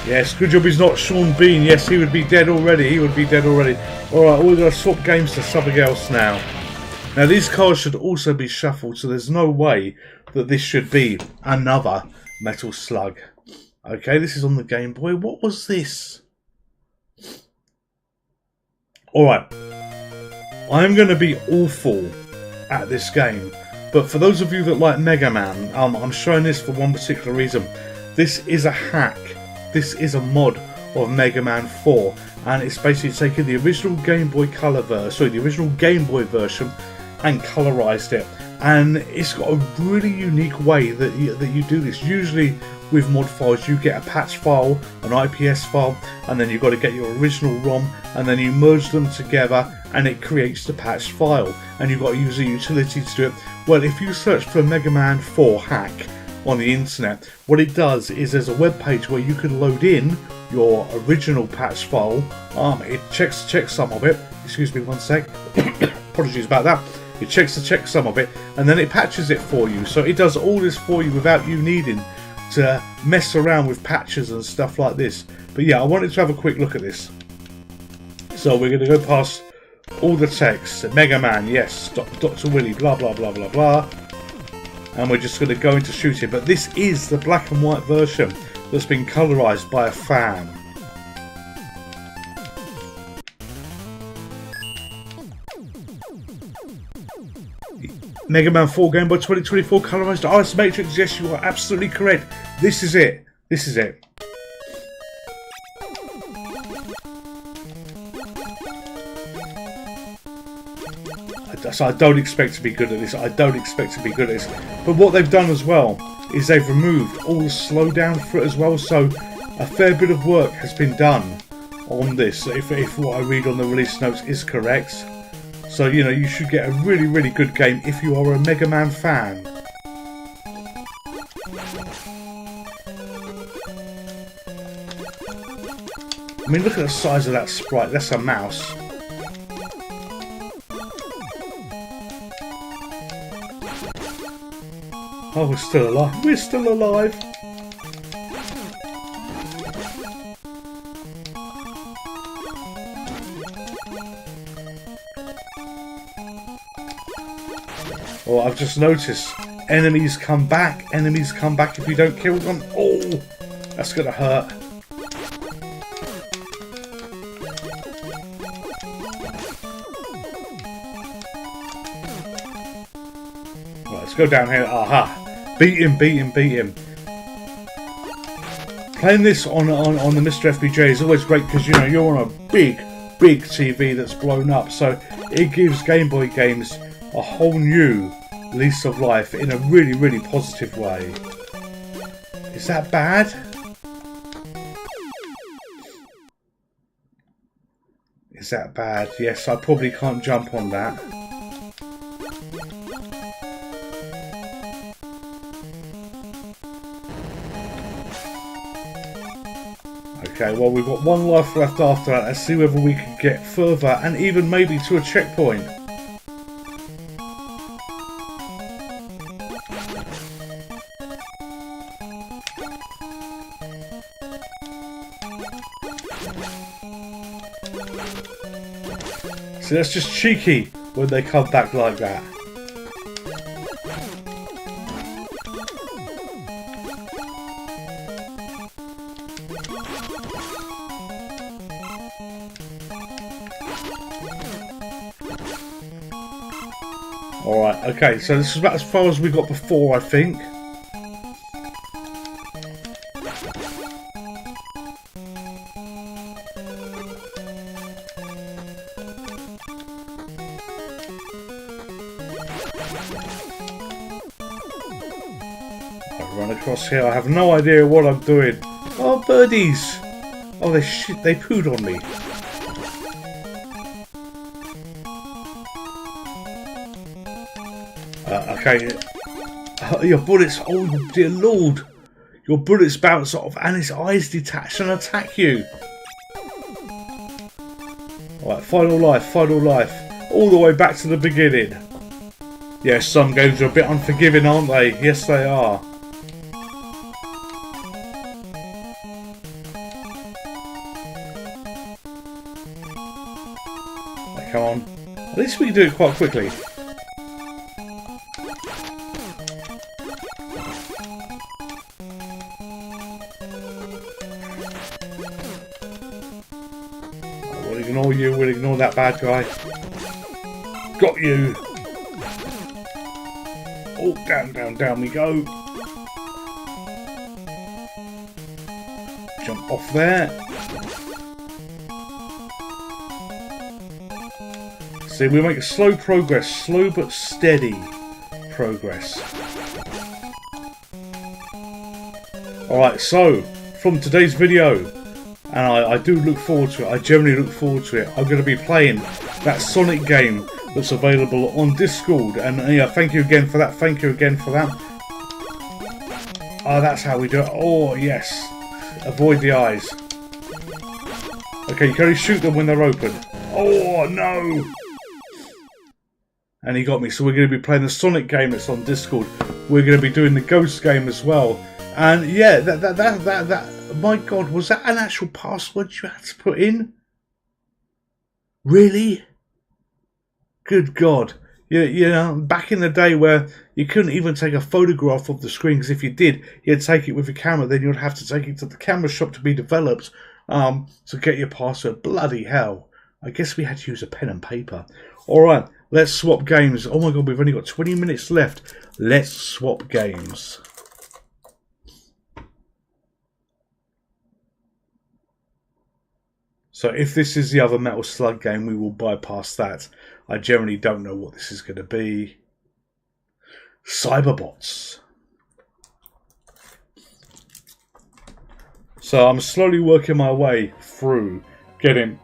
Yes, good job he's not Sean Bean. Yes, he would be dead already. Alright, we're going to swap games to something else now. Now, these cards should also be shuffled, so there's no way that this should be another Metal Slug. Okay, this is on the Game Boy. What was this? Alright, I'm going to be awful at this game, but for those of you that like Mega Man, I'm showing this for one particular reason. This is a hack. This is a mod of Mega Man 4, and it's basically taken the original Game Boy Color version, the original Game Boy version, and colorized it. And it's got a really unique way that you do this. Usually with mod files, you get a patch file, an IPS file, and then you've got to get your original ROM, and then you merge them together, and it creates the patched file. And you've got to use a utility to do it. Well, if you search for Mega Man 4 hack, on the internet. What it does is there's a web page where you can load in your original patch file. It checks some of it. Excuse me one sec. Apologies about that. It checks some of it, and then it patches it for you. So it does all this for you without you needing to mess around with patches and stuff like this. But yeah, I wanted to have a quick look at this. So we're going to go past all the text. Mega Man, yes. Dr. Willy, blah blah blah blah blah. And we're just going to go into shooting. But this is the black and white version that's been colorized by a fan. Mega Man 4 Game Boy 2024 colorized Ice Matrix. Yes, you are absolutely correct. This is it. This is it. So I don't expect to be good at this. I don't expect to be good at this. But what they've done as well is they've removed all the slowdown for it as well. So a fair bit of work has been done on this. If what I read on the release notes is correct. So, you know, you should get a really, really good game if you are a Mega Man fan. I mean, look at the size of that sprite. That's a mouse. Oh, we're still alive. We're still alive. Oh, I've just noticed enemies come back. Enemies come back if you don't kill them. Oh, that's gonna hurt. Right, let's go down here. Aha! Beat him, beat him, beat him. Playing this on the Mr. FPJ is always great because, you know, you're on a big TV that's blown up, so it gives Game Boy games a whole new lease of life in a really, really positive way. Is that bad? Is that bad? Yes, I probably can't jump on that. Okay, well, we've got one life left after that. Let's see whether we can get further and even maybe to a checkpoint. See, that's just cheeky when they come back like that. Alright, okay, so this is about as far as we got before, I think. I run across here, I have no idea what I'm doing. Oh, birdies! Oh, they pooed on me. Okay, your bullets, oh dear lord, your bullets bounce off and his eyes detach and attack you. Alright, final life, all the way back to the beginning. Yes, some games are a bit unforgiving, aren't they? Yes, they are. Right, come on, at least we can do it quite quickly. We'll ignore you, we'll ignore that bad guy. Got you! Oh, down we go. Jump off there. See, we make slow progress, slow but steady progress. Alright, so, from today's video, and I do look forward to it, I generally look forward to it, I'm going to be playing that Sonic game that's available on Discord, and yeah, thank you again for that, Oh, that's how we do it. Oh, yes. Avoid the eyes. Okay, you can only shoot them when they're open. Oh, no! And he got me. So we're going to be playing the Sonic game that's on Discord. We're going to be doing the Ghost game as well. And yeah, that my God, was that an actual password you had to put in? Really? Good God. You know, back in the day where you couldn't even take a photograph of the screen, because if you did, you'd take it with your camera, then you'd have to take it to the camera shop to be developed to get your password. Bloody hell. I guess we had to use a pen and paper. Alright, let's swap games. Oh my God, we've only got 20 minutes left. Let's swap games. So if this is the other Metal Slug game, we will bypass that. I generally don't know what this is going to be. Cyberbots. So I'm slowly working my way through getting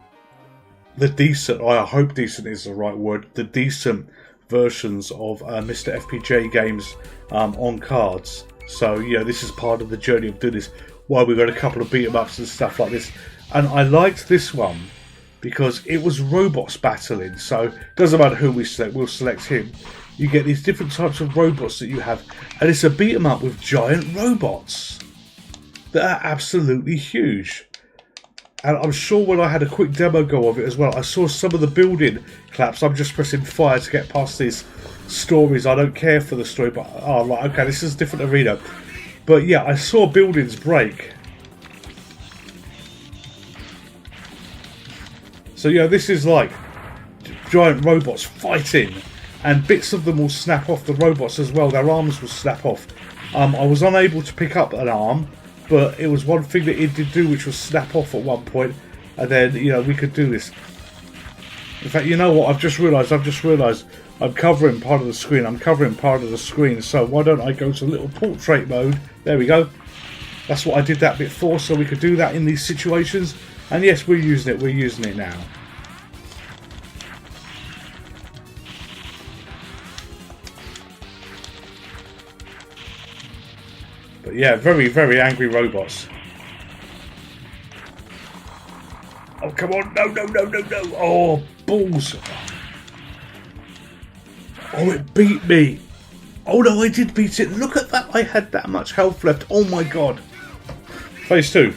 the decent, I hope decent is the right word, the decent versions of Mr. FPJ games on cards. So yeah, this is part of the journey of doing this, while we've got a couple of beat 'em ups and stuff like this. And I liked this one because it was robots battling, so it doesn't matter who we select, we'll select him. You get these different types of robots that you have, and it's a beat 'em up with giant robots that are absolutely huge. And I'm sure when I had a quick demo go of it as well, I saw some of the building claps. I'm just pressing fire to get past these stories. I don't care for the story, but oh right, okay, this is a different arena. But yeah, I saw buildings break. So yeah, this is like giant robots fighting, and bits of them will snap off the robots as well. Their arms will snap off. I was unable to pick up an arm, but it was one thing that it did do, which was snap off at one point, and then you know we could do this. In fact, you know what? I've just realised I'm covering part of the screen. So why don't I go to little portrait mode? There we go. That's what I did that bit for, so we could do that in these situations. And yes, we're using it. We're using it now. But yeah, very, very angry robots. Oh, come on. No, no, no, no, no. Oh, balls. Oh, it beat me. Oh, no, I did beat it. Look at that. I had that much health left. Oh, my God. Phase 2.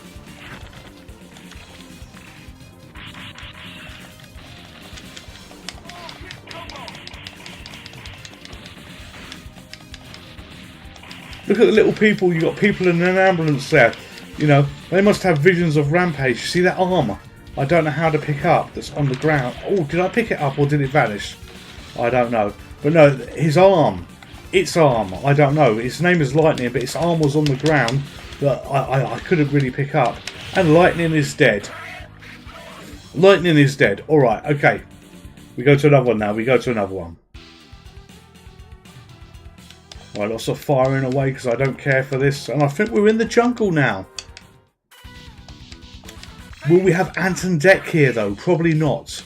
Look at the little people. You got people in an ambulance there. You know, they must have visions of Rampage. You see that arm? I don't know how to pick up. That's on the ground. Oh, did I pick it up or did it vanish? I don't know. But no, his arm. Its arm. I don't know. Its name is Lightning, but its arm was on the ground that I couldn't really pick up. And Lightning is dead. Lightning is dead. Alright, okay. We go to another one now. We go to another one. Right, lots of firing away because I don't care for this. And I think we're in the jungle now. Will we have Anton Deck here though? Probably not.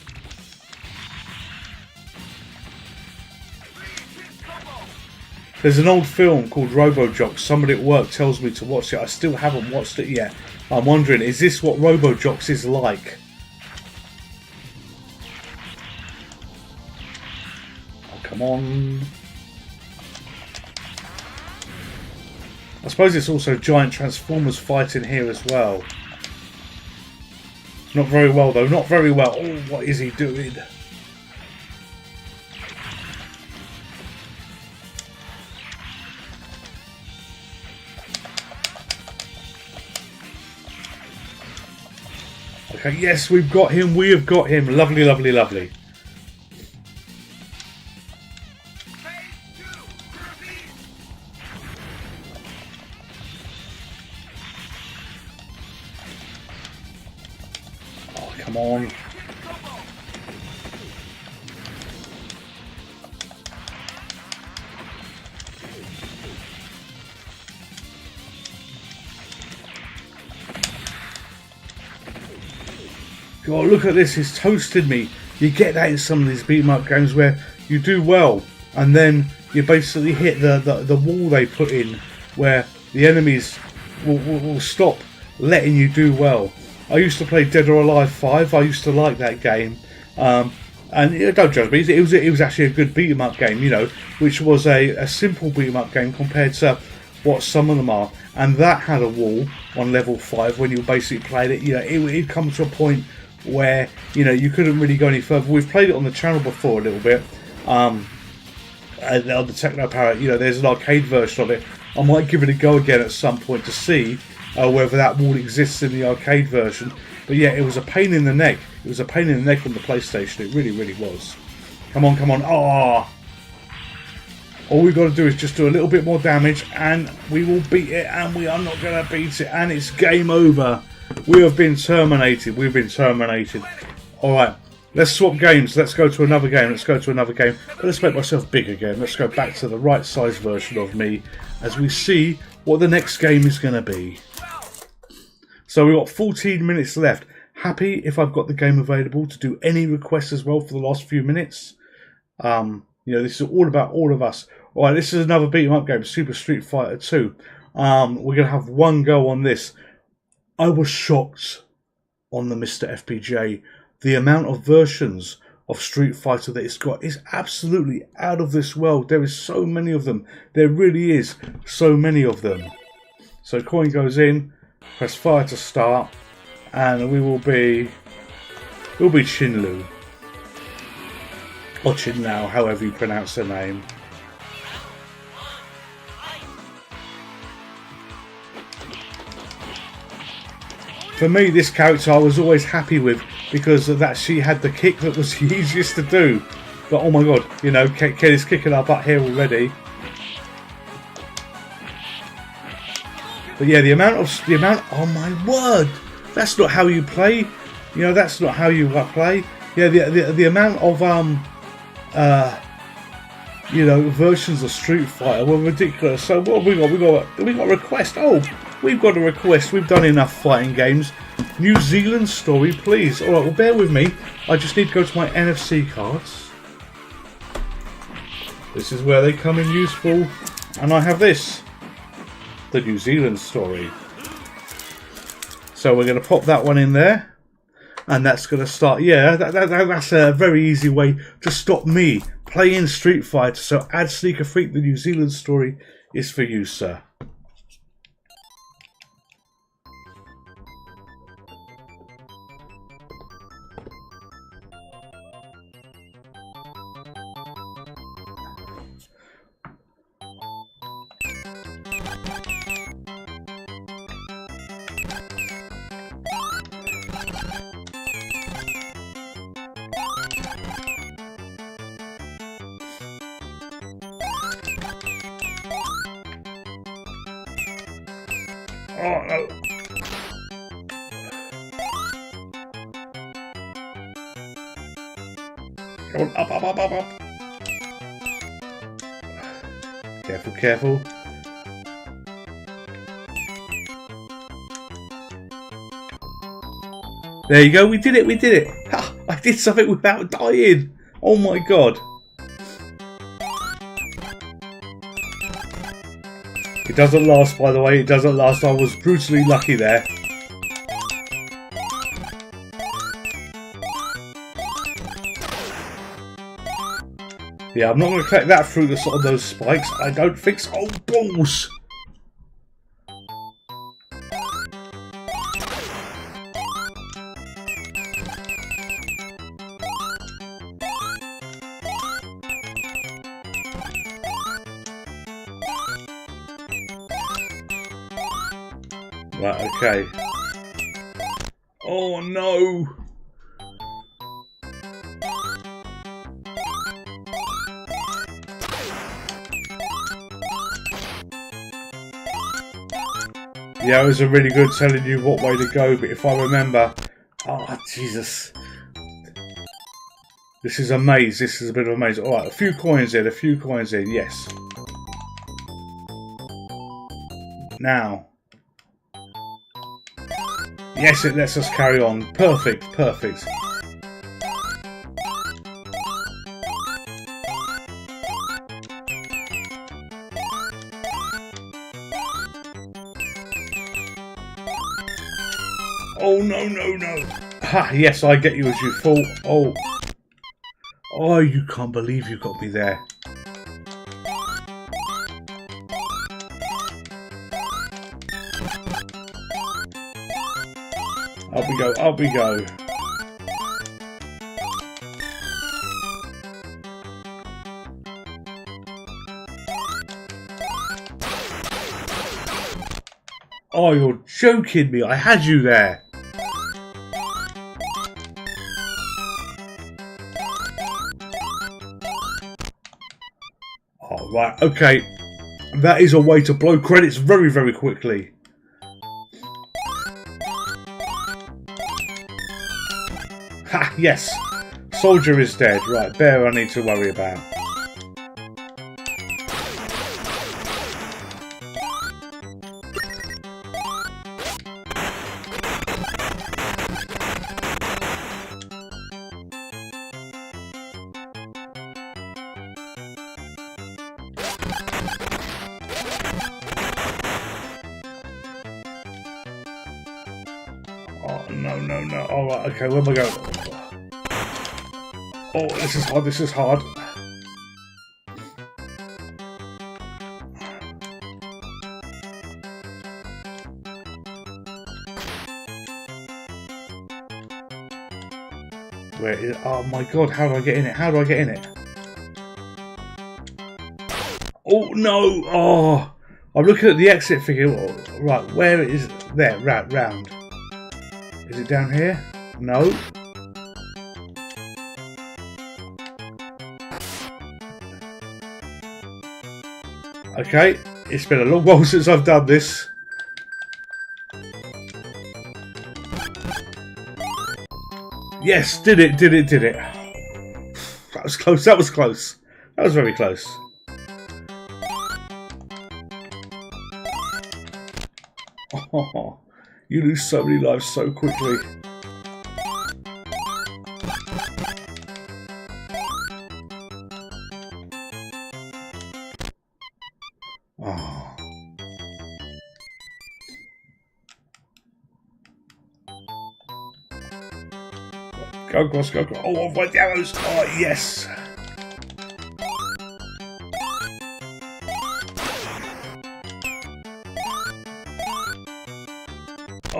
There's an old film called Robojocks. Somebody at work tells me to watch it. I still haven't watched it yet. I'm wondering, is this what Robojocks is like? Oh, come on. I suppose it's also giant Transformers fighting here as well. Not very well though, not very well. Oh, what is he doing? Okay, yes, we've got him, we have got him. Lovely, lovely, lovely. Come on. God, look at this, he's toasted me. You get that in some of these beat 'em up games where you do well and then you basically hit the wall they put in where the enemies will stop letting you do well. I used to play Dead or Alive 5. I used to like that game. And don't judge me, it was actually a good beat 'em up game, you know, which was a simple beat 'em up game compared to what some of them are. And that had a wall on level 5 when you basically played it. You know, it'd come to a point where, you know, you couldn't really go any further. We've played it on the channel before a little bit. On the Techno Parrot, you know, there's an arcade version of it. I might give it a go again at some point to see whether that wall exists in the arcade version. But yeah, it was a pain in the neck. It was a pain in the neck on the PlayStation. It really, really was. Come on, come on. Ah! All we've got to do is just do a little bit more damage and we will beat it, and we are not going to beat it, and it's game over. We have been terminated. We've been terminated. Alright, let's swap games. Let's go to another game. Let's go to another game. But let's make myself big again. Let's go back to the right size version of me as we see what the next game is going to be. So we've got 14 minutes left. Happy if I've got the game available to do any requests as well for the last few minutes. You know, this is all about all of us. Alright, this is another beat 'em up game, Super Street Fighter 2. We're going to have one go on this. I was shocked on the Mr. FPGA. The amount of versions of Street Fighter that it's got is absolutely out of this world. There is so many of them. There really is so many of them. So coin goes in, press fire to start, and we'll be Chinlu. Or Chinlao, however you pronounce the name. For me, this character I was always happy with because that she had the kick that was the easiest to do. But oh my god, you know, Ken is kicking our butt here already. But yeah, the amount, oh my word, that's not how you play. You know, that's not how you play. Yeah, the amount of you know, versions of Street Fighter were ridiculous. So what have we got? We got a request. Oh, we've got a request. We've done enough fighting games. New Zealand story, please. All right, well, bear with me. I just need to go to my NFC cards. This is where they come in useful, and I have this, the New Zealand story. So we're going to pop that one in there. And that's going to start, yeah, that's a very easy way to stop me playing Street Fighter. So Add Sneaker Freak, the New Zealand story is for you, sir. Oh no. Come on, up. Careful, careful. There you go, we did it. Ha, I did something without dying. Oh my god. It doesn't last, by the way, it doesn't last. I was brutally lucky there. Yeah, I'm not going to collect that through those spikes. I don't think so. Oh, balls! Right, okay. Oh no! Yeah, it was a really good telling you what way to go, but if I remember... Oh, Jesus. This is a maze, this is a bit of a maze. Alright, a few coins in, yes. Now... Yes, it lets us carry on. Perfect. Oh, no, no, no. Ha, yes, I get you as you fall. Oh. Oh, you can't believe you got me there. Up we go, up we go. Oh, you're joking me. I had you there. Oh, right. Okay. That is a way to blow credits very, very quickly. Ha, yes. Soldier is dead. Right, bear I need to worry about. Oh, no, no, no. Alright, okay, where am I going? Oh, this is hard, this is hard. Where is... Oh my god, how do I get in it? How do I get in it? Oh, no! Oh! I'm looking at the exit figure. Right, where is it? There, round. Is it down here? No. Okay, it's been a long while since I've done this. Yes, did it. That was close, that was close. That was very close. Oh, you lose so many lives so quickly. Oh. Go across, go across. Oh, avoid the arrows. Oh, yes.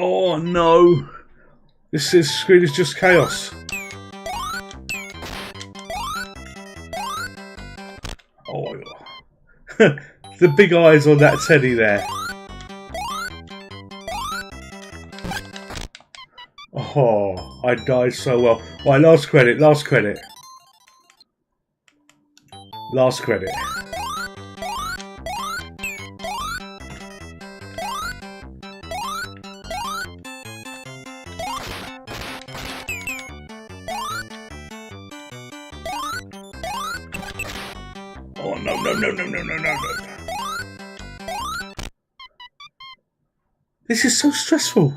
Oh, no. This screen is just chaos. Oh, the big eyes on that teddy there. Oh, I died so well. Right, last credit. Oh, no. This is so stressful.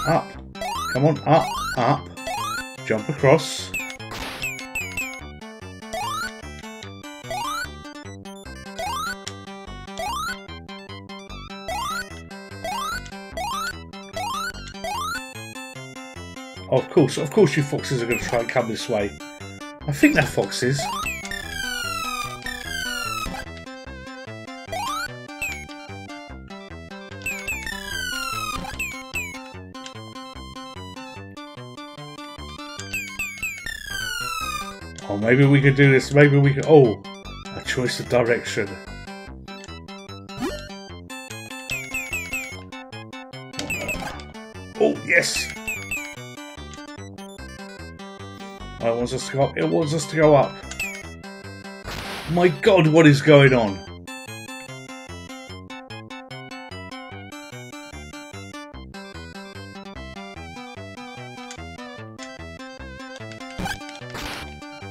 Up. Come on, up. Jump across. Of course you foxes are going to try and come this way. I think they're foxes. Oh, maybe we could do this. Maybe we could... Oh, a choice of direction. Oh, yes! It wants us to go up. It wants us to go up. My God, what is going on?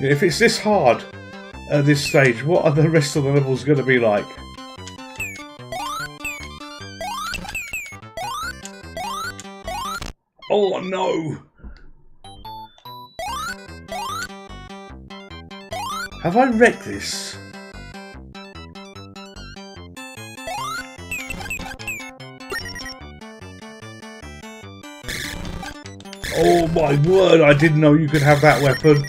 If it's this hard at this stage, what are the rest of the levels going to be like? Oh no! Have I wrecked this? Oh my word, I didn't know you could have that weapon.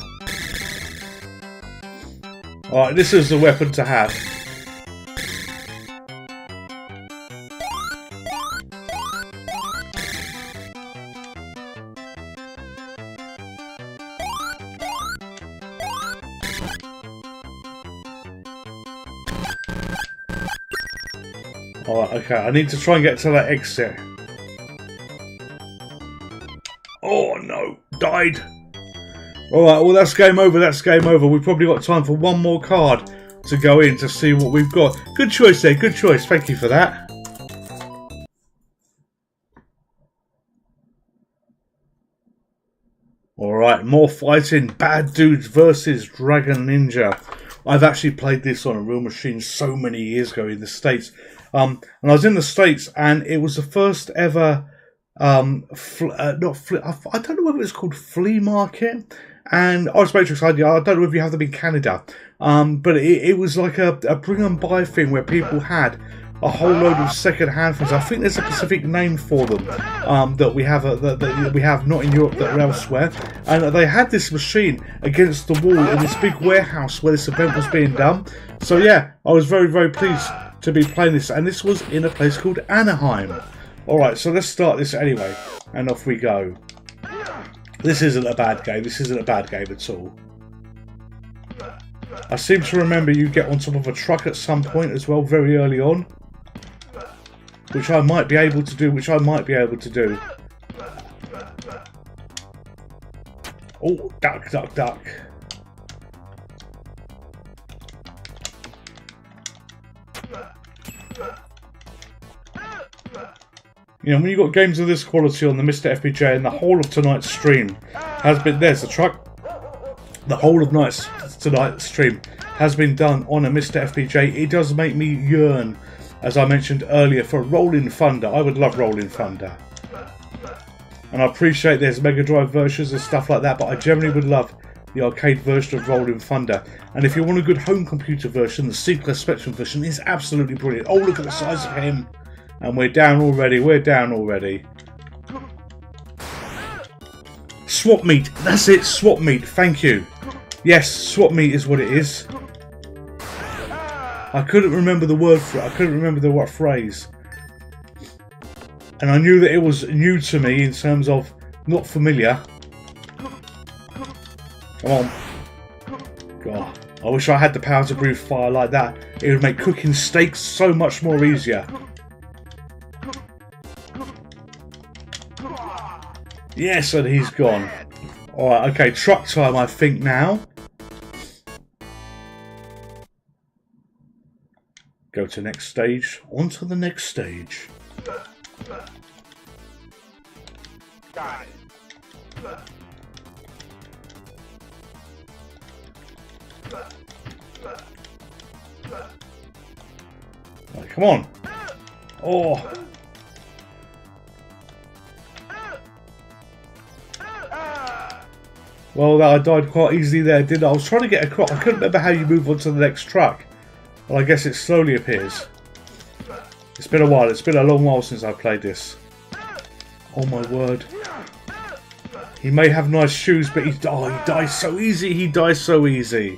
Alright, this is the weapon to have. Alright, okay, I need to try and get to that exit. Oh no, died. Alright, well that's game over, that's game over. We've probably got time for one more card to go in to see what we've got. Good choice there, good choice, thank you for that. Alright, more fighting. Bad Dudes versus Dragon Ninja. I've actually played this on a real machine so many years ago in the States. And I was in the States and it was the first ever I don't know whether it's called flea market, and Orange Matrix idea. I don't know if you have them in Canada, but it was like a bring and buy thing where people had a whole load of second-hand things. I think there's a specific name for them that we have that we have not in Europe that are elsewhere. And they had this machine against the wall in this big warehouse where this event was being done. So yeah, I was very, very pleased to be playing this, and this was in a place called Anaheim. Alright, so let's start this anyway, and off we go. This isn't a bad game, this isn't a bad game at all. I seem to remember you get on top of a truck at some point as well, very early on. Which I might be able to do, Oh, duck, duck, duck. You know, when you've got games of this quality on the Mr. FPJ, and the whole of tonight's stream has been... There's the truck. The whole of tonight's stream has been done on a Mr. FPJ. It does make me yearn, as I mentioned earlier, for Rolling Thunder. I would love Rolling Thunder. And I appreciate there's Mega Drive versions and stuff like that, but I generally would love the arcade version of Rolling Thunder. And if you want a good home computer version, the C-Class Spectrum version is absolutely brilliant. Oh, look at the size of him. And we're down already, Swap meet, that's it, swap meet, thank you. Yes, swap meet is what it is. I couldn't remember the word for it, I couldn't remember the what phrase. And I knew that it was new to me in terms of not familiar. Come on. God, I wish I had the power to breathe fire like that. It would make cooking steaks so much more easier. Yes, and he's gone. Alright, okay, truck time I think now. Go to next stage. On to the next stage. Got it. Right, come on. Oh. Well, I died quite easily there, didn't I? I was trying to get across. I couldn't remember how you move on to the next truck. Well, I guess it slowly appears. It's been a while. It's been a long while since I played this. Oh my word. He may have nice shoes, but he dies so easy. He dies so easy.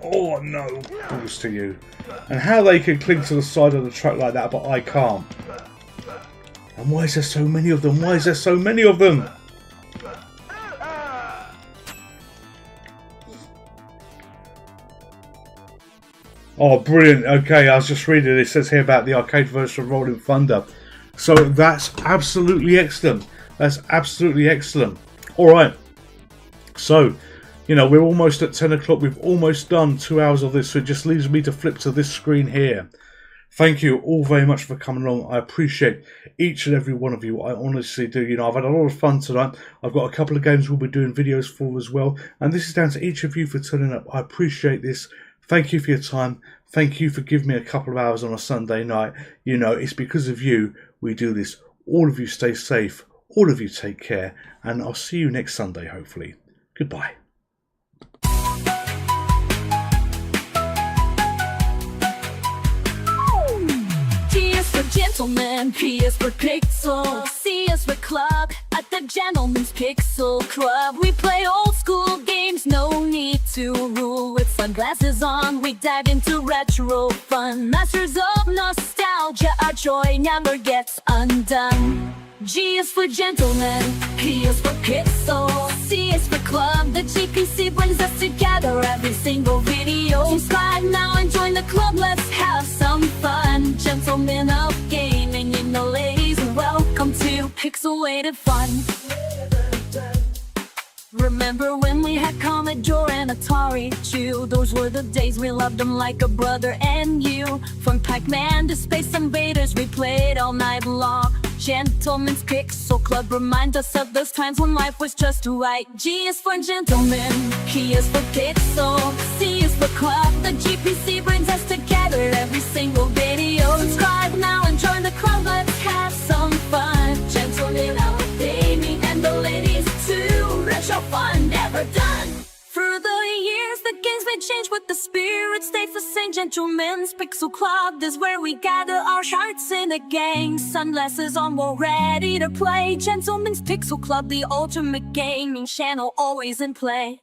Oh no. Balls to you. And how they can cling to the side of the truck like that, but I can't. And why is there so many of them? Why is there so many of them? Oh, brilliant. Okay, I was just reading. It says here about the arcade version of Rolling Thunder. So that's absolutely excellent. That's absolutely excellent. Alright. So, you know, we're almost at 10 o'clock. We've almost done 2 hours of this. So it just leaves me to flip to this screen here. Thank you all very much for coming along. I appreciate each and every one of you. I honestly do. You know, I've had a lot of fun tonight. I've got a couple of games we'll be doing videos for as well. And this is down to each of you for turning up. I appreciate this. Thank you for your time. Thank you for giving me a couple of hours on a Sunday night. You know, it's because of you we do this. All of you stay safe. All of you take care. And I'll see you next Sunday, hopefully. Goodbye. gentlemen, P is for pixel, C is for club. At the Gentleman's Pixel Club, we play old school games, no need to rule. With sunglasses on, we dive into retro fun. Masters of nostalgia, our joy never gets undone. G is for gentlemen, P is for pixel, C is for club. The GPC brings us together every single video. Subscribe now and join the club, let's have some fun. Gentlemen of gaming, you know ladies, welcome to pixelated fun. Remember when we had Commodore and Atari too? Those were the days, we loved them like a brother and you. From Pac-Man to Space Invaders, we played all night long. Gentleman's Pixel Club reminds us of those times when life was just right. G is for gentlemen, P is for pixel, C is for club. The GPC brings us together every single video. Subscribe now and join the club, let's have some fun. Gentlemen of gaming and the ladies too, retro fun never done. Through the years, the games may change, but the spirit stays the same. Gentlemen's Pixel Club is where we gather our hearts in a gang. Sunglasses on, we're ready to play. Gentlemen's Pixel Club, the ultimate gaming channel, always in play.